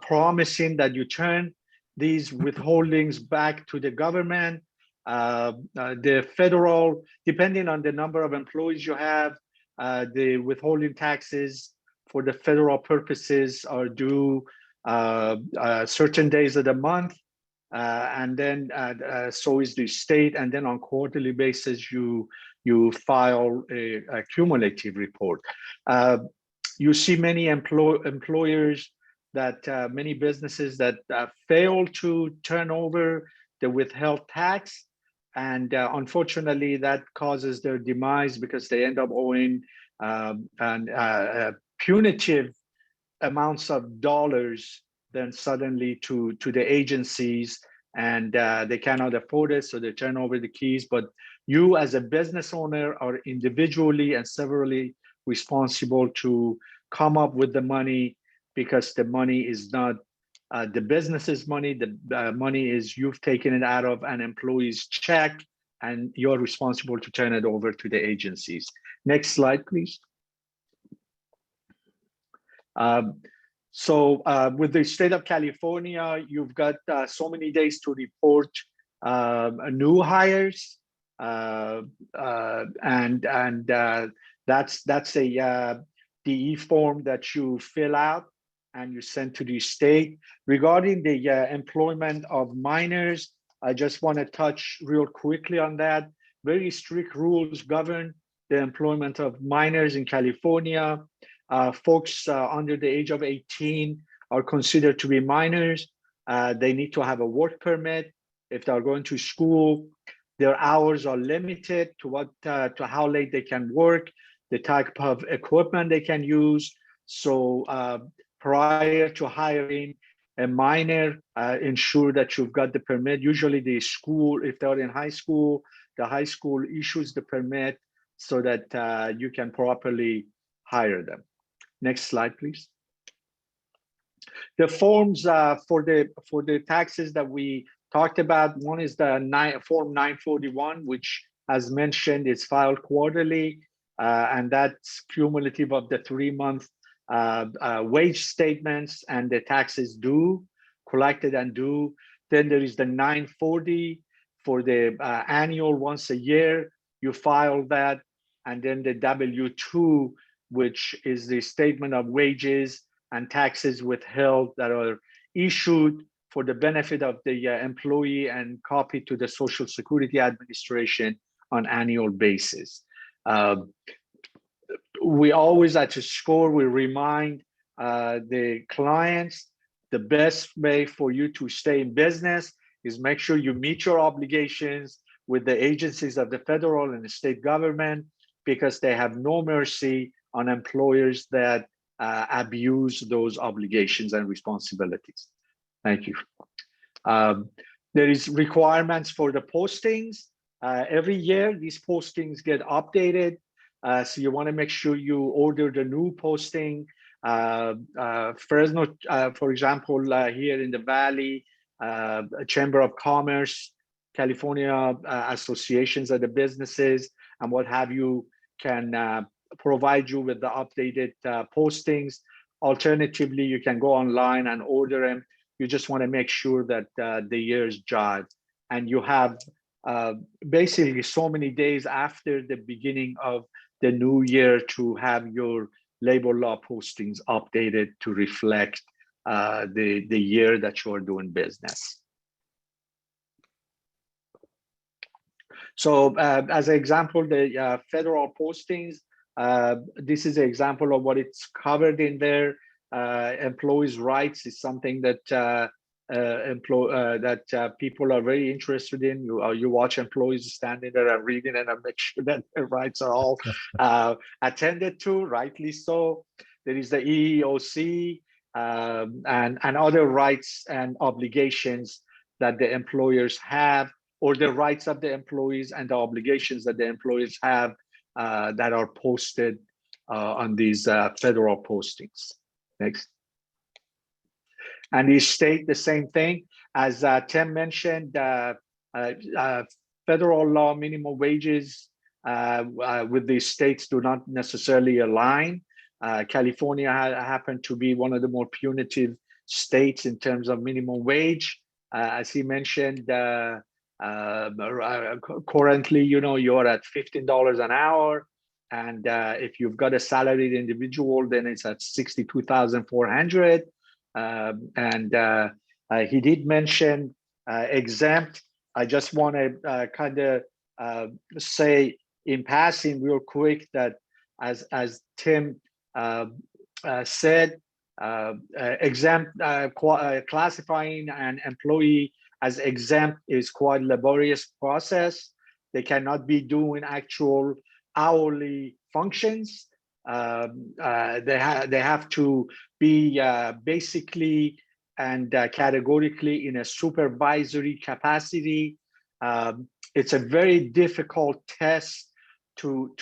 [SPEAKER 3] promising that you turn these withholdings back to the government. The federal, depending on the number of employees you have, the withholding taxes for the federal purposes are due certain days of the month, and then so is the state. And then on quarterly basis, you file a cumulative report. You see many employers that many businesses that fail to turn over the withheld tax, and unfortunately that causes their demise because they end up owing punitive amounts of dollars then suddenly to the agencies, and they cannot afford it, so they turn over the keys. But you as a business owner are individually and severally responsible to come up with the money, because the money is not the business's money. The money is you've taken it out of an employee's check, and you're responsible to turn it over to the agencies. Next slide, please. So with the state of California, you've got so many days to report new hires, and that's a DE form that you fill out and you send to the state. Regarding the employment of minors, I just want to touch real quickly on that. Very strict rules govern the employment of minors in California. Folks under the age of 18 are considered to be minors. They need to have a work permit. If they're going to school, their hours are limited to how late they can work, the type of equipment they can use. So prior to hiring a minor, ensure that you've got the permit. Usually the school, if they're in high school, the high school issues the permit so that you can properly hire them. Next slide, please. The forms for the taxes that we talked about, one is the Form 941, which, as mentioned, is filed quarterly, and that's cumulative of the 3-month wage statements and the taxes due, collected and due. Then there is the 940 for the annual, once a year, you file that. And then the W-2, which is the statement of wages and taxes withheld that are issued for the benefit of the employee and copied to the Social Security Administration on annual basis. We always at SCORE, we remind the clients, the best way for you to stay in business is make sure you meet your obligations with the agencies of the federal and the state government, because they have no mercy on employers that abuse those obligations and responsibilities. Thank you. There is requirements for the postings. Every year, these postings get updated. So you want to make sure you order the new posting. Fresno, for example, here in the Valley, Chamber of Commerce, California associations of the businesses and what have you can provide you with the updated postings. Alternatively, you can go online and order them. You just want to make sure that the years jive, and you have basically so many days after the beginning of the new year to have your labor law postings updated to reflect the year that you are doing business. So as an example, the federal postings, this is an example of what it's covered in there. Employees' rights is something that people are very interested in. You watch employees standing there and reading it and make sure that their rights are all attended to, rightly so. There is the EEOC and other rights and obligations that the employers have, or the rights of the employees and the obligations that the employees have that are posted on these federal postings. Next. And these state the same thing. As Tim mentioned, federal law minimum wages with the states do not necessarily align. California happened to be one of the more punitive states in terms of minimum wage. As he mentioned, currently, you're at $15 an hour. And if you've got a salaried individual, then it's at $62,400. He did mention exempt. I just want to kind of say in passing real quick that as Tim said, exempt classifying an employee as exempt is quite a laborious process. They cannot be doing actual hourly functions. They have to be basically and categorically in a supervisory capacity. It's a very difficult test to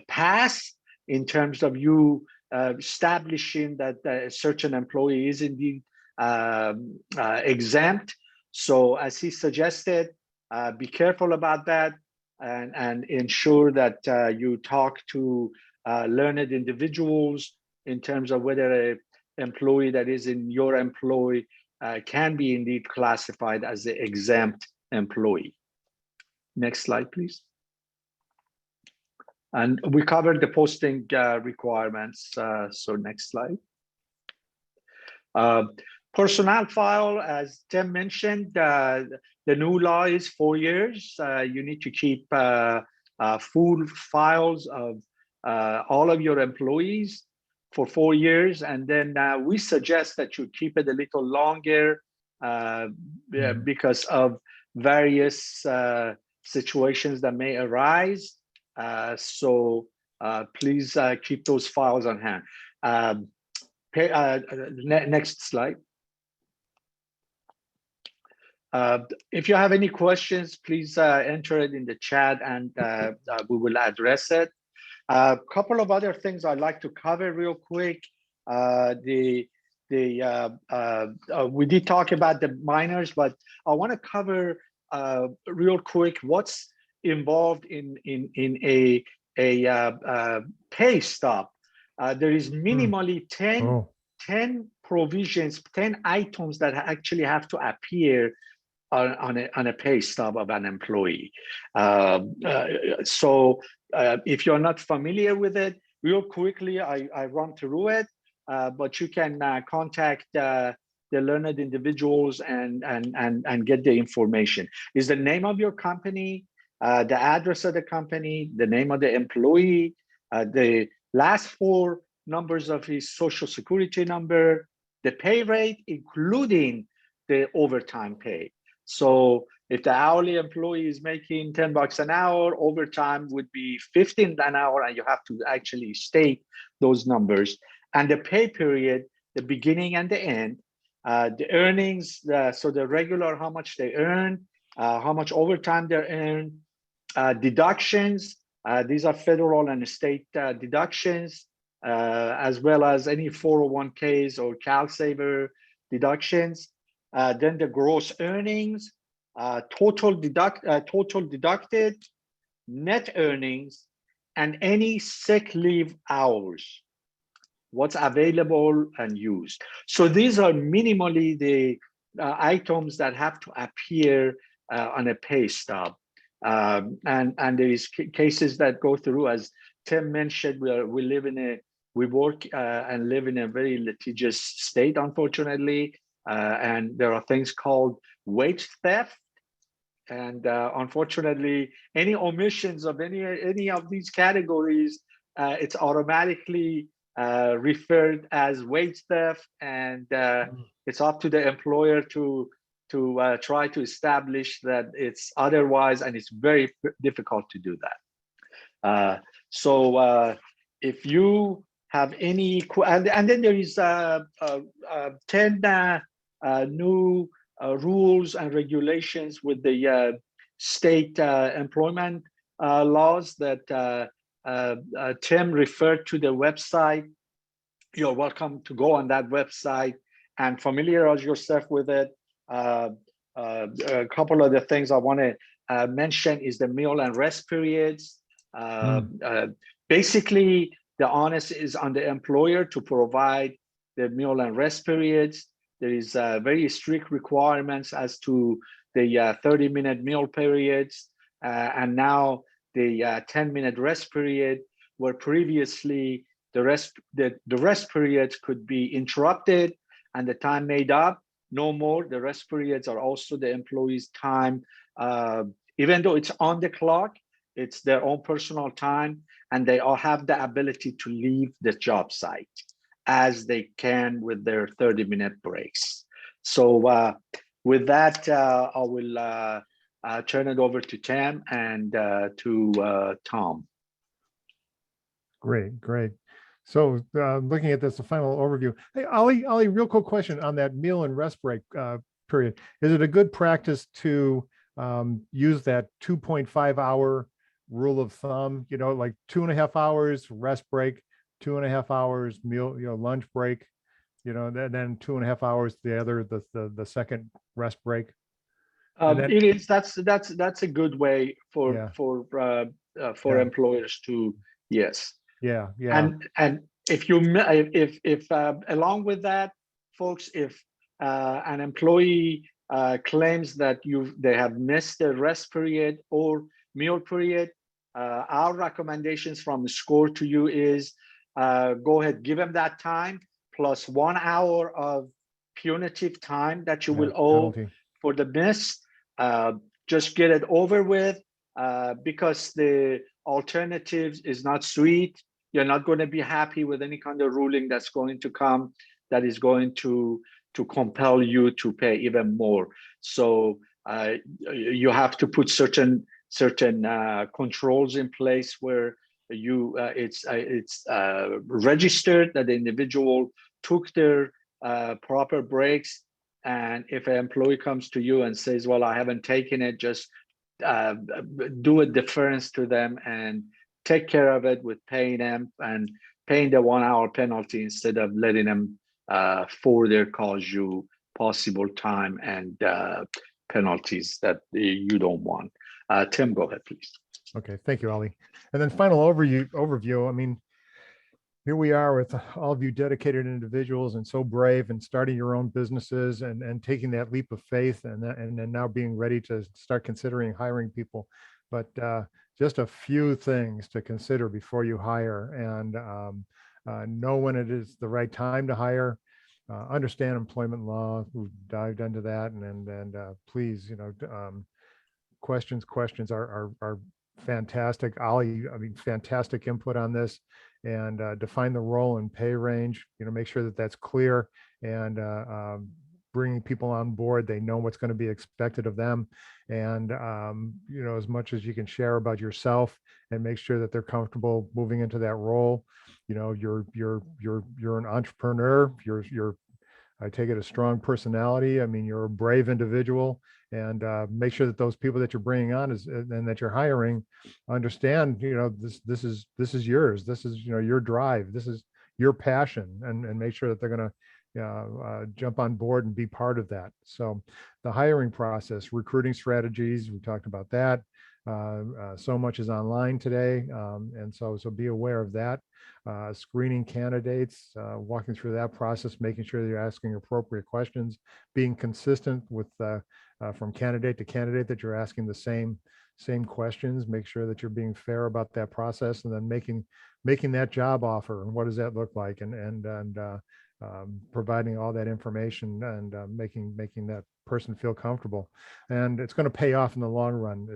[SPEAKER 3] pass, in terms of you establishing that a certain employee is indeed exempt. So as he suggested, be careful about that and ensure that you talk to learned individuals in terms of whether an employee that is in your employ can be indeed classified as the exempt employee. Next slide, please. And we covered the posting requirements. So next slide. Personnel file, as Tim mentioned, the new law is 4 years. You need to keep full files of all of your employees for 4 years. And then we suggest that you keep it a little longer because of various situations that may arise. So please keep those files on hand. Next slide. If you have any questions, please enter it in the chat and we will address it. A couple of other things I'd like to cover real quick. We did talk about the minors, but I want to cover real quick what's involved in a pay stop. There is minimally 10 provisions, 10 items that actually have to appear on a pay stub of an employee. So if you're not familiar with it, real quickly, I run through it, but you can contact the learned individuals and get the information. Is the name of your company, the address of the company, the name of the employee, the last 4 numbers of his social security number, the pay rate, including the overtime pay. So if the hourly employee is making $10 an hour, overtime would be $15 an hour, and you have to actually state those numbers. And the pay period, the beginning and the end, the earnings, so the regular, how much they earn, how much overtime they earn, deductions, these are federal and state deductions, as well as any 401ks or CalSaver deductions. Then the gross earnings, total deducted, net earnings, and any sick leave hours, what's available and used. So these are minimally the items that have to appear on a pay stub. And there is cases that go through, as Tim mentioned, we work and live in a very litigious state, unfortunately. And there are things called wage theft. And unfortunately, any omissions of any of these categories, it's automatically referred as wage theft, and it's up to the employer to try to establish that it's otherwise, and it's very difficult to do that. So if you have any, and then there is 10 new rules and regulations with the state employment laws that Tim referred to the website. You're welcome to go on that website and familiarize yourself with it. A couple of the things I want to mention is the meal and rest periods. Basically, the onus is on the employer to provide the meal and rest periods. There is very strict requirements as to the 30-minute meal periods, and now the 10-minute rest period, where previously the rest periods could be interrupted and the time made up. No more. The rest periods are also the employee's time. Even though it's on the clock, it's their own personal time, and they all have the ability to leave the job site as they can with their 30-minute breaks. So with that, I will turn it over to Tim and to Tom.
[SPEAKER 2] Great. So looking at this, the final overview. Hey, Ali, real quick question on that meal and rest break period. Is it a good practice to use that 2.5 hour rule of thumb, like 2.5 hours rest break, 2.5 hours meal, lunch break, then 2.5 hours the second rest break. And then-
[SPEAKER 3] It is, that's a good way
[SPEAKER 2] Yeah.
[SPEAKER 3] for
[SPEAKER 2] Yeah.
[SPEAKER 3] employers to, yes.
[SPEAKER 2] Yeah.
[SPEAKER 3] And if along with that, folks, if an employee claims that they have missed the rest period or meal period, our recommendations from SCORE to you is go ahead, give them that time plus 1 hour of punitive time that you will owe
[SPEAKER 2] penalty.
[SPEAKER 3] for the miss. Just get it over with, because the alternatives is not sweet. You're not going to be happy with any kind of ruling that's going to come that is going to compel you to pay even more. So you have to put certain controls in place where it's registered that the individual took their proper breaks. And if an employee comes to you and says, well, I haven't taken it, just do a deference to them and take care of it with paying them and paying the 1 hour penalty instead of letting them further cause you possible time and penalties that you don't want. Tim, go ahead, please.
[SPEAKER 2] Okay, thank you, Ali. And then final overview. I mean, here we are with all of you dedicated individuals and so brave and starting your own businesses and taking that leap of faith and then now being ready to start considering hiring people. But just a few things to consider before you hire, and know when it is the right time to hire. Understand employment law. We've dived into that, and please, questions are fantastic. Ali, I mean, fantastic input on this, and define the role and pay range, make sure that that's clear, and bringing people on board, they know what's going to be expected of them. And, as much as you can share about yourself and make sure that they're comfortable moving into that role. You're an entrepreneur, I take it a strong personality. I mean, you're a brave individual, and make sure that those people that you're bringing on and that you're hiring understand, this is yours. This is, your drive. This is your passion, and make sure that they're going to jump on board and be part of that. So the hiring process, recruiting strategies, we talked about that. So much is online today. And so be aware of that. Screening candidates, walking through that process, making sure you're asking appropriate questions, being consistent with from candidate to candidate, that you're asking the same questions, make sure that you're being fair about that process, and then making that job offer. And what does that look like? And providing all that information and making that person feel comfortable. And it's going to pay off in the long run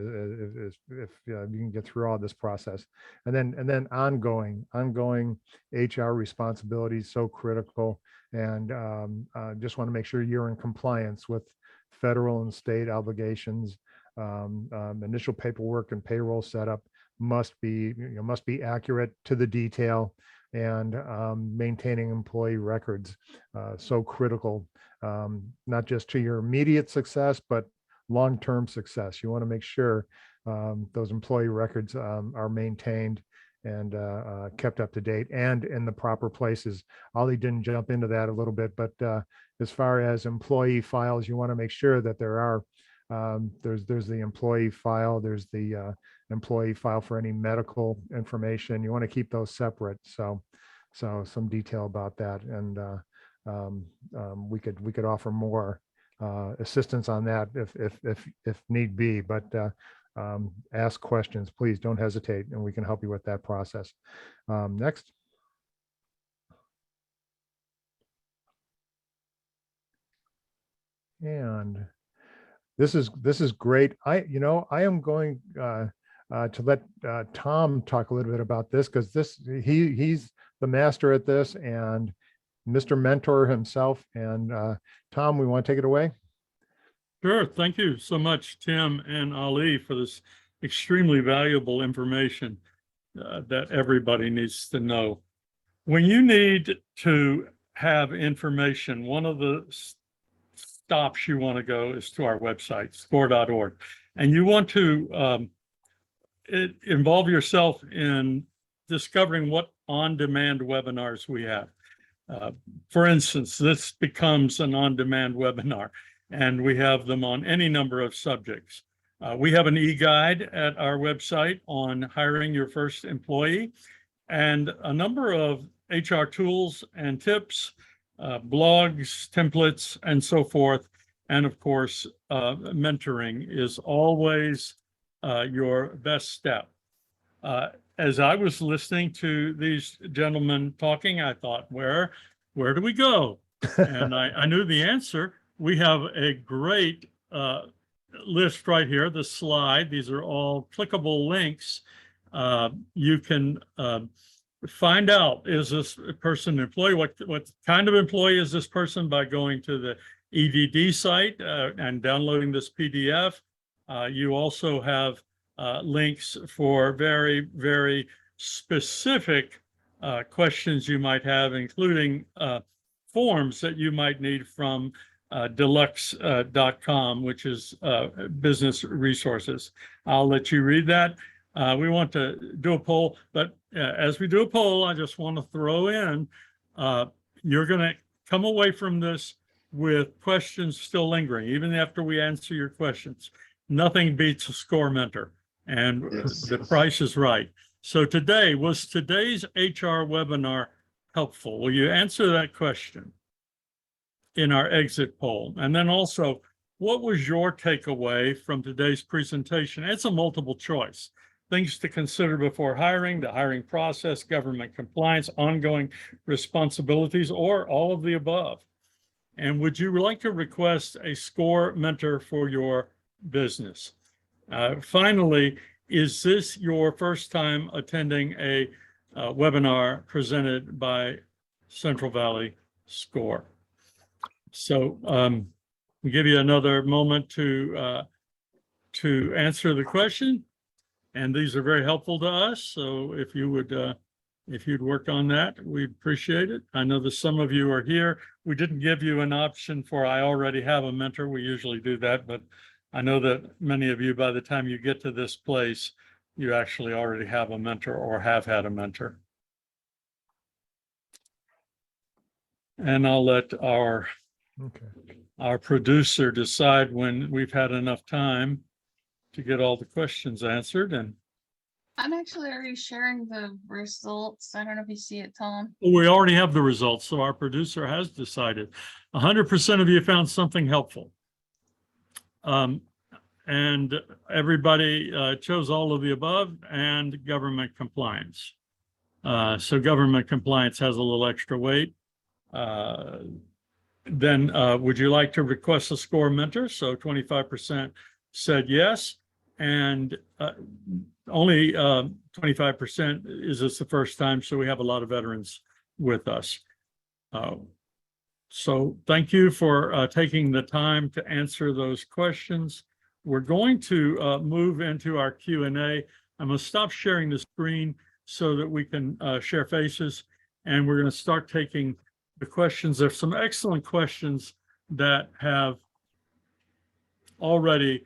[SPEAKER 2] if you can get through all this process. And then ongoing HR responsibilities, so critical. And just want to make sure you're in compliance with federal and state obligations. Initial paperwork and payroll setup must be accurate to the detail, and maintaining employee records, so critical, not just to your immediate success, but long-term success. You want to make sure those employee records are maintained and kept up to date and in the proper places. Ali didn't jump into that a little bit, but as far as employee files, you want to make sure that there are there's the employee file, there's the employee file for any medical information. You want to keep those separate. So some detail about that, and we could offer more assistance on that if need be. But ask questions, please don't hesitate, and we can help you with that process. Next. And this is great. I am going to let Tom talk a little bit about this, because he's the master at this and Mr. Mentor himself. And Tom, we want to take it away?
[SPEAKER 1] Sure. Thank you so much, Tim and Ali, for this extremely valuable information that everybody needs to know. When you need to have information, one of the stops you want to go is to our website, score.org. And you want to involve yourself in discovering what on-demand webinars we have. For instance, this becomes an on-demand webinar, and we have them on any number of subjects. We have an e-guide at our website on hiring your first employee, and a number of HR tools and tips, blogs, templates, and so forth. And of course, mentoring is always your best step. As I was listening to these gentlemen talking, I thought, where do we go? And I knew the answer. We have a great list right here, the slide. These are all clickable links. You can find out, is this person an employee? What kind of employee is this person by going to the EDD site and downloading this PDF. You also have links for very, very specific questions you might have, including forms that you might need from deluxe.com, which is business resources. I'll let you read that. We want to do a poll, but as we do a poll, I just want to throw in, you're going to come away from this with questions still lingering, even after we answer your questions. Nothing beats a SCORE mentor, and the price is right. So was today's HR webinar helpful? Will you answer that question in our exit poll? And then also, what was your takeaway from today's presentation? It's a multiple choice. Things to consider before hiring, the hiring process, government compliance, ongoing responsibilities, or all of the above. And would you like to request a SCORE mentor for your business? Finally, is this your first time attending a webinar presented by Central Valley SCORE? So we give you another moment to answer the question. And these are very helpful to us. So if you would, if you'd work on that, we'd appreciate it. I know that some of you are here. We didn't give you an option for I already have a mentor. We usually do that, but I know that many of you, by the time you get to this place, you actually already have a mentor or have had a mentor. And I'll let our producer decide when we've had enough time to get all the questions answered. And
[SPEAKER 4] I'm actually already sharing the results. I don't know if you see it, Tom.
[SPEAKER 1] we already have the results, so our producer has decided. 100% of you found something helpful. And everybody chose all of the above and government compliance. So government compliance has a little extra weight. Then would you like to request a SCORE mentor? So 25% said yes, and only 25% is this the first time, so we have a lot of veterans with us. So thank you for taking the time to answer those questions. We're going to move into our Q&A. I'm going to stop sharing the screen so that we can share faces, and we're going to start taking the questions. There's some excellent questions that have already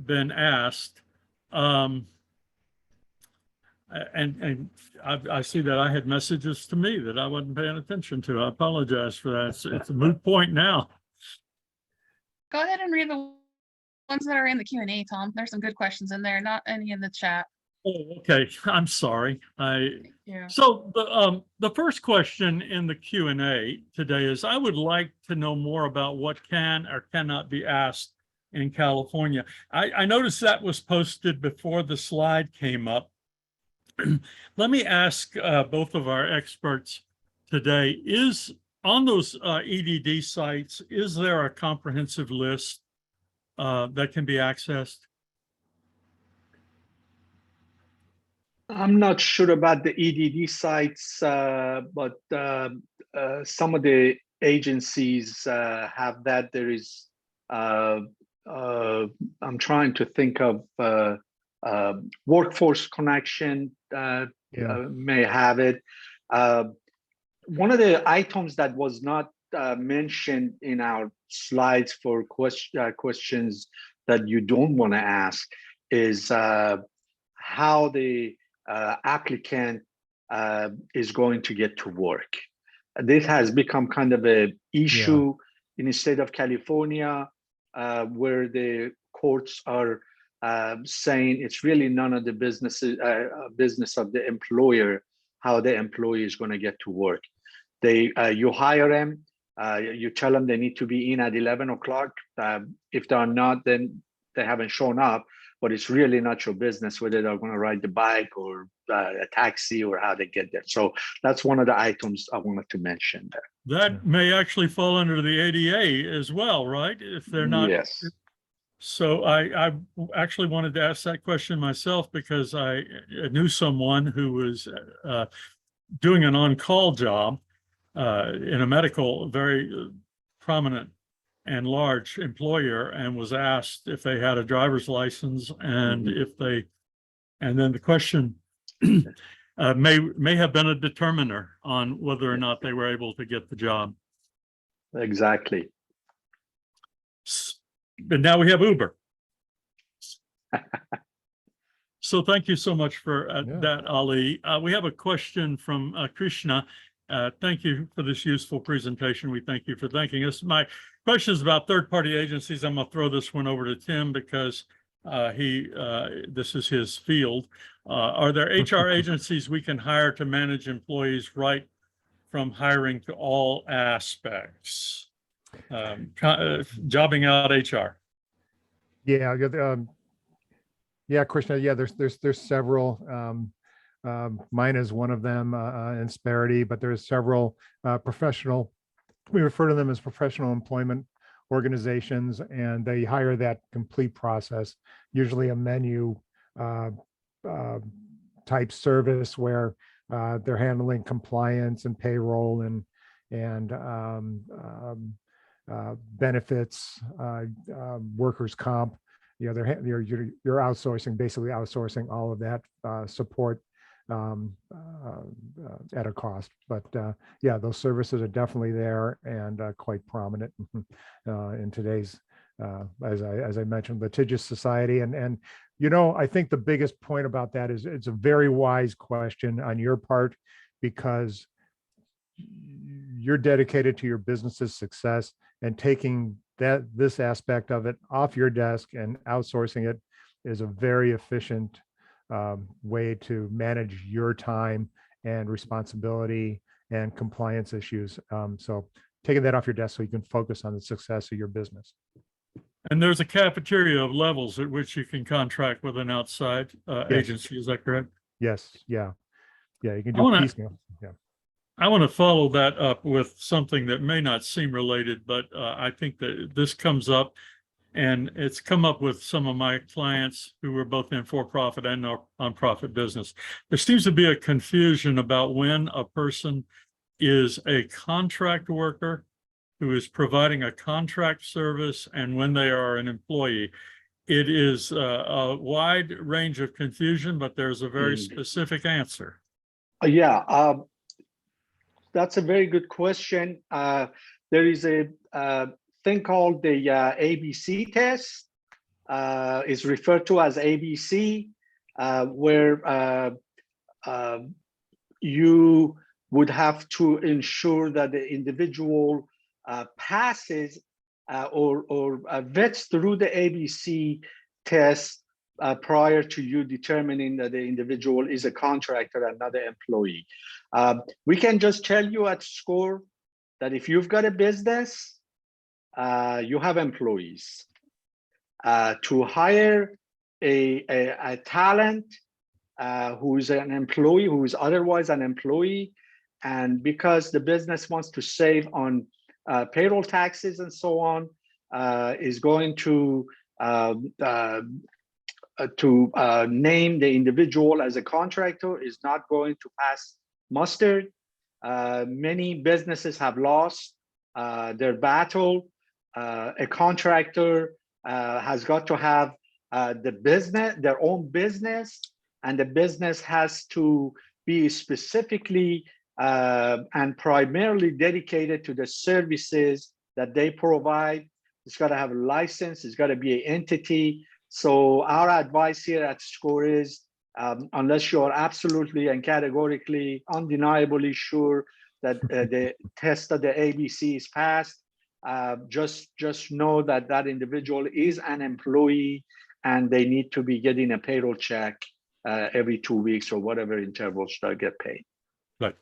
[SPEAKER 1] been asked. And I see that I had messages to me that I wasn't paying attention to. I apologize for that. It's a moot point now.
[SPEAKER 4] Go ahead and read the ones that are in the Q&A, Tom. There's some good questions in there, not any in the chat.
[SPEAKER 1] Oh, okay. I'm sorry.
[SPEAKER 4] Yeah.
[SPEAKER 1] So the first question in the Q&A today is, I would like to know more about what can or cannot be asked in California. I noticed that was posted before the slide came up. Let me ask both of our experts today, is on those EDD sites, is there a comprehensive list that can be accessed?
[SPEAKER 3] I'm not sure about the EDD sites, but some of the agencies have that. There is, I'm trying to think of Workforce Connection may have it. One of the items that was not mentioned in our slides for questions that you don't want to ask is how the applicant is going to get to work. This has become kind of a issue in the state of California, where the courts are saying it's really none of the business of the employer how the employee is going to get to work. You hire them, you tell them they need to be in at 11 o'clock. If they're not, then they haven't shown up. But it's really not your business whether they're going to ride the bike or a taxi or how they get there. So that's one of the items I wanted to mention there.
[SPEAKER 1] That may actually fall under the ADA as well, right? If they're not.
[SPEAKER 3] Yes.
[SPEAKER 1] So I actually wanted to ask that question myself because I knew someone who was doing an on-call job in a medical, very prominent and large employer, and was asked if they had a driver's license and and then the question may have been a determiner on whether or not they were able to get the job.
[SPEAKER 3] Exactly.
[SPEAKER 1] But now we have Uber. So thank you so much for that, Ali. We have a question from Krishna. Thank you for this useful presentation. We thank you for thanking us. My question is about third-party agencies. I'm going to throw this one over to Tim because this is his field. Are there HR agencies we can hire to manage employees right from hiring to all aspects? Jobbing out HR.
[SPEAKER 2] Krishna. Yeah, there's several. Mine is one of them, Insperity, but there's several professional. We refer to them as professional employment organizations, and they hire that complete process. Usually a menu type service where they're handling compliance and payroll and benefits, workers' comp. You're outsourcing, basically outsourcing all of that support at a cost. But those services are definitely there and quite prominent in today's, as I mentioned, litigious society. And I think the biggest point about that is it's a very wise question on your part, because you're dedicated to your business's success, and taking this aspect of it off your desk and outsourcing it is a very efficient way to manage your time and responsibility and compliance issues. So taking that off your desk so you can focus on the success of your business.
[SPEAKER 1] And there's a cafeteria of levels at which you can contract with an outside agency. Is that correct?
[SPEAKER 2] Yes. Yeah. You can do piecemeal. Yeah.
[SPEAKER 1] I want to follow that up with something that may not seem related, but I think that this comes up, and it's come up with some of my clients who are both in for-profit and nonprofit business. There seems to be a confusion about when a person is a contract worker who is providing a contract service and when they are an employee. It is a wide range of confusion, but there's a very specific answer.
[SPEAKER 3] That's a very good question. There is a thing called the ABC test. Is referred to as ABC, where you would have to ensure that the individual passes or vets through the ABC test prior to you determining that the individual is a contractor and not an employee. We can just tell you at SCORE that if you've got a business, you have employees. To hire a talent who is an employee, who is otherwise an employee, and because the business wants to save on payroll taxes and so on, is going to name the individual as a contractor, is not going to pass muster. Many businesses have lost their battle. A contractor has got to have their own business, and the business has to be specifically and primarily dedicated to the services that they provide. It's got to have a license. It's got to be an entity. So our advice here at SCORE is unless you're absolutely and categorically, undeniably sure that the test of the ABC is passed, just know that that individual is an employee and they need to be getting a payroll check every 2 weeks or whatever intervals they'll get paid.
[SPEAKER 1] But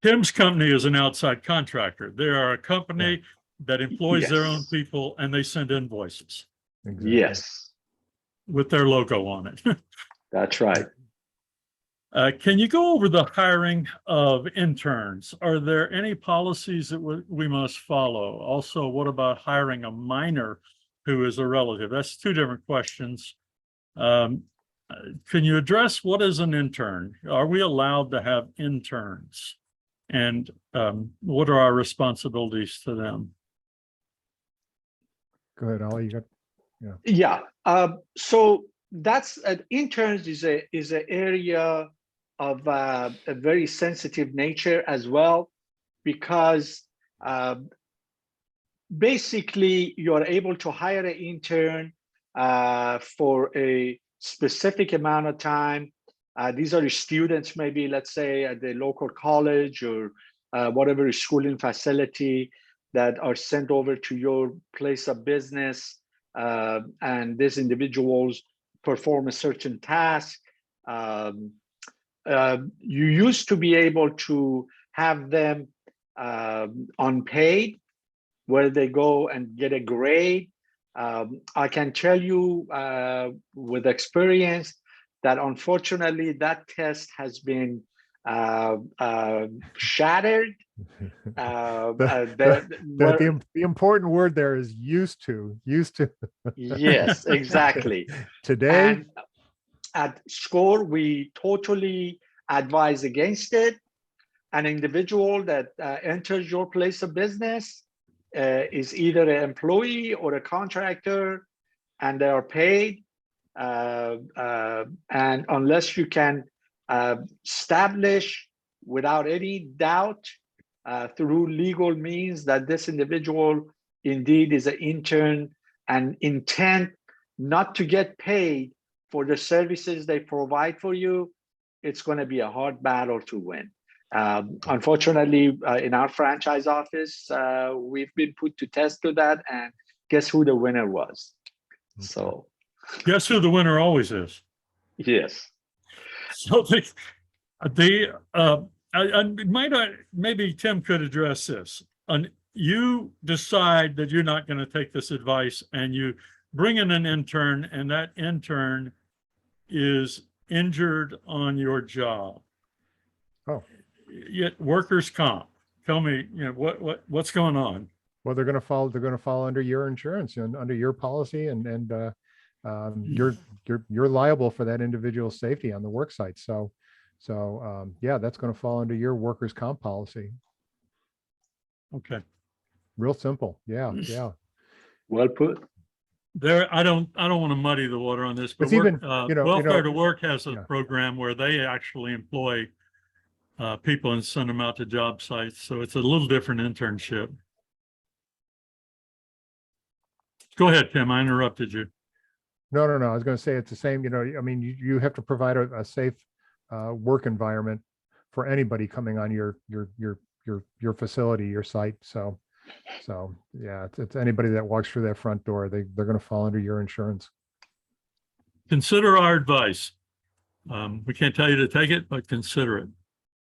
[SPEAKER 1] Tim's company is an outside contractor. They are a company that employs their own
[SPEAKER 3] Yes.
[SPEAKER 1] people and they send invoices
[SPEAKER 2] Exactly.
[SPEAKER 3] Yes,
[SPEAKER 1] with their logo on it.
[SPEAKER 3] that's right.
[SPEAKER 1] Can you go over the hiring of interns? Are there any policies that we must follow? Also, what about hiring a minor who is a relative? That's two different questions. Can you address what is an intern? Are we allowed to have interns? And what are our responsibilities to them?
[SPEAKER 2] Go ahead, Ali. You got
[SPEAKER 3] Yeah. So that's interns is an area of a very sensitive nature as well, because basically you're able to hire an intern for a specific amount of time. These are students, maybe let's say at the local college or whatever schooling facility, that are sent over to your place of business, and these individuals perform a certain task. You used to be able to have them unpaid, where they go and get a grade. I can tell you with experience that unfortunately that test has been shattered.
[SPEAKER 2] the important word there is used to.
[SPEAKER 3] Yes, exactly.
[SPEAKER 2] Today,
[SPEAKER 3] And at SCORE, we totally advise against it. An individual that enters your place of business is either an employee or a contractor, and they are paid. And unless you can establish without any doubt through legal means that this individual indeed is an intern and intend not to get paid for the services they provide for you, it's going to be a hard battle to win. Unfortunately, in our franchise office, we've been put to test to that, and guess who the winner was? So,
[SPEAKER 1] Guess who the winner always is?
[SPEAKER 3] yes.
[SPEAKER 1] So maybe Tim could address this. You decide that you're not going to take this advice, and you bring in an intern, and that intern is injured on your job.
[SPEAKER 2] Oh.
[SPEAKER 1] Yet workers' comp. Tell me, what's going on?
[SPEAKER 2] well, they're going to fall under your insurance and under your policy, and you're liable for that individual's safety on the work site. So yeah, that's going to fall under your workers' comp policy.
[SPEAKER 1] Okay.
[SPEAKER 2] Real simple. Yeah.
[SPEAKER 3] Well put.
[SPEAKER 1] I don't want to muddy the water on this, but
[SPEAKER 2] It's even,
[SPEAKER 1] Welfare to Work has a
[SPEAKER 2] yeah.
[SPEAKER 1] program where they actually employ people and send them out to job sites. So it's a little different internship. Go ahead, Tim. I interrupted you.
[SPEAKER 2] No. I was going to say it's the same. I mean, you have to provide a safe work environment for anybody coming on your facility, your site. So yeah, it's anybody that walks through that front door, they're going to fall under your insurance.
[SPEAKER 1] Consider our advice. We can't tell you to take it, but consider it.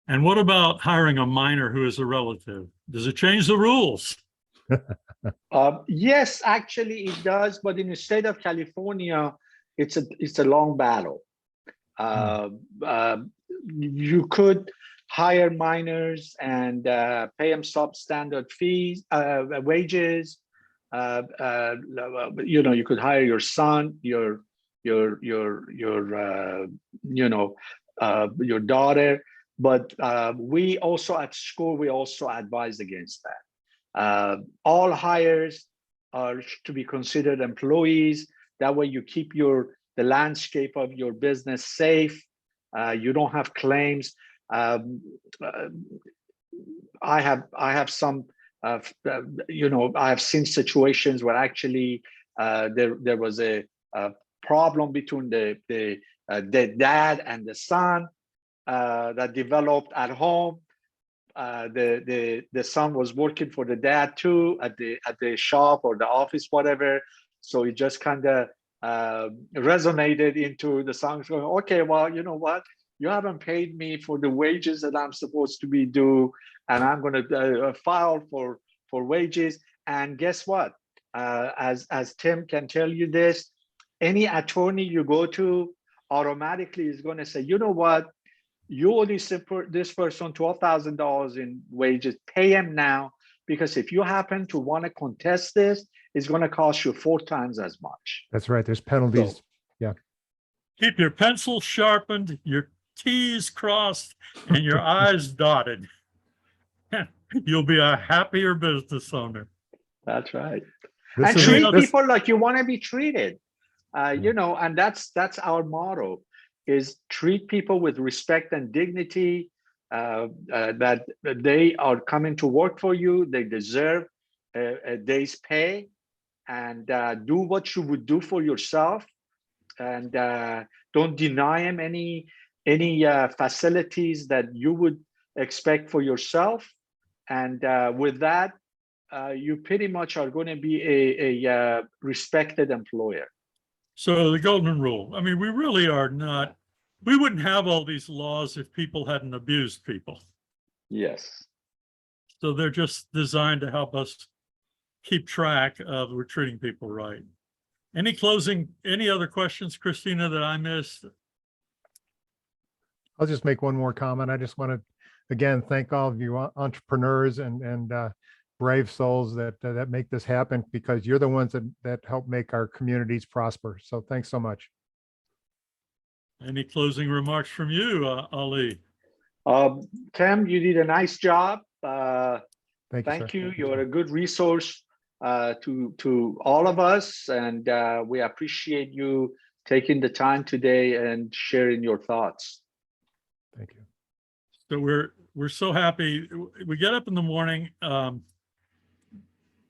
[SPEAKER 1] And what about hiring a minor who is a relative? Does it change the rules?
[SPEAKER 3] Yes, actually it does, but in the state of California, it's a long battle. You could hire minors and pay them substandard fees, wages. You could hire your son, your daughter. But we also at SCORE, we also advise against that. All hires are to be considered employees. That way you keep the landscape of your business safe. You don't have claims. I have some, I have seen situations where actually there was a problem between the the dad and the son that developed at home. The son was working for the dad too at the shop or the office, whatever. So it just kind of resonated into the songs going, okay, well, you know what? You haven't paid me for the wages that I'm supposed to be due, and I'm going to file for wages. And guess what? As Tim can tell you this, any attorney you go to automatically is going to say, you know what? You owe this person $12,000 in wages, pay him now, because if you happen to want to contest this, it's going to cost you 4 times as much.
[SPEAKER 2] That's right. There's penalties.
[SPEAKER 3] So,
[SPEAKER 1] Keep your pencil sharpened, your T's crossed, and your I's dotted. You'll be a happier business owner.
[SPEAKER 3] that's right.
[SPEAKER 2] This
[SPEAKER 3] And
[SPEAKER 2] is-
[SPEAKER 3] treat
[SPEAKER 2] this-
[SPEAKER 3] people like you want to be treated. You know, and that's our motto, is treat people with respect and dignity, that they are coming to work for you. They deserve a day's pay, and do what you would do for yourself, and don't deny them any facilities that you would expect for yourself. And with that, you pretty much are going to be a respected employer.
[SPEAKER 1] So the golden rule, I mean, we really are not, we wouldn't have all these laws if people hadn't abused people.
[SPEAKER 3] Yes.
[SPEAKER 1] So they're just designed to help us keep track of we're treating people right. Any other questions, Christina, that I missed?
[SPEAKER 2] I'll just make one more comment. I just want to, again, thank all of you entrepreneurs and brave souls that make this happen, because you're the ones that help make our communities prosper. So thanks so much.
[SPEAKER 1] Any closing remarks from you, Ali?
[SPEAKER 3] Tim, you did a nice job.
[SPEAKER 2] Thank you, sir.
[SPEAKER 3] You're a good resource to all of us, and we appreciate you taking the time today and sharing your thoughts.
[SPEAKER 2] Thank you.
[SPEAKER 1] So we're so happy. We get up in the morning.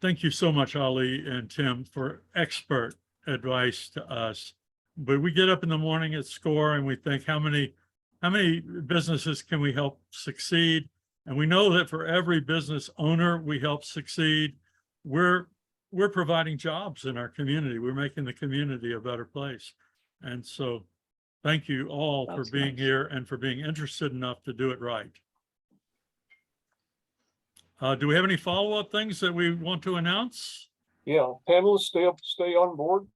[SPEAKER 1] Thank you so much, Ali and Tim, for expert advice to us. But we get up in the morning at SCORE and we think, how many businesses can we help succeed? And we know that for every business owner we help succeed, we're providing jobs in our community. We're making the community a better place. And so thank you all for
[SPEAKER 3] That's
[SPEAKER 1] being
[SPEAKER 3] nice.
[SPEAKER 1] here and for being interested enough to do it right. Do we have any follow-up things that we want to announce?
[SPEAKER 5] Yeah, panelists, stay on board.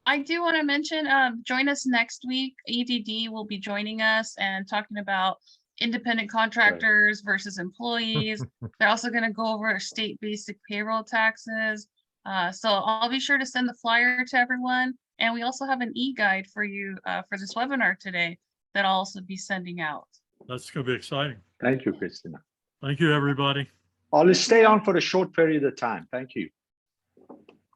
[SPEAKER 4] I do want to mention, join us next week. EDD will be joining us and talking about independent contractors versus employees. They're also going to go over state basic payroll taxes. So I'll be sure to send the flyer to everyone. And we also have an e-guide for you for this webinar today that I'll also be sending out.
[SPEAKER 1] That's going to be exciting.
[SPEAKER 3] Thank you, Christina.
[SPEAKER 1] Thank you, everybody.
[SPEAKER 3] I'll stay on for a short period of time. Thank you.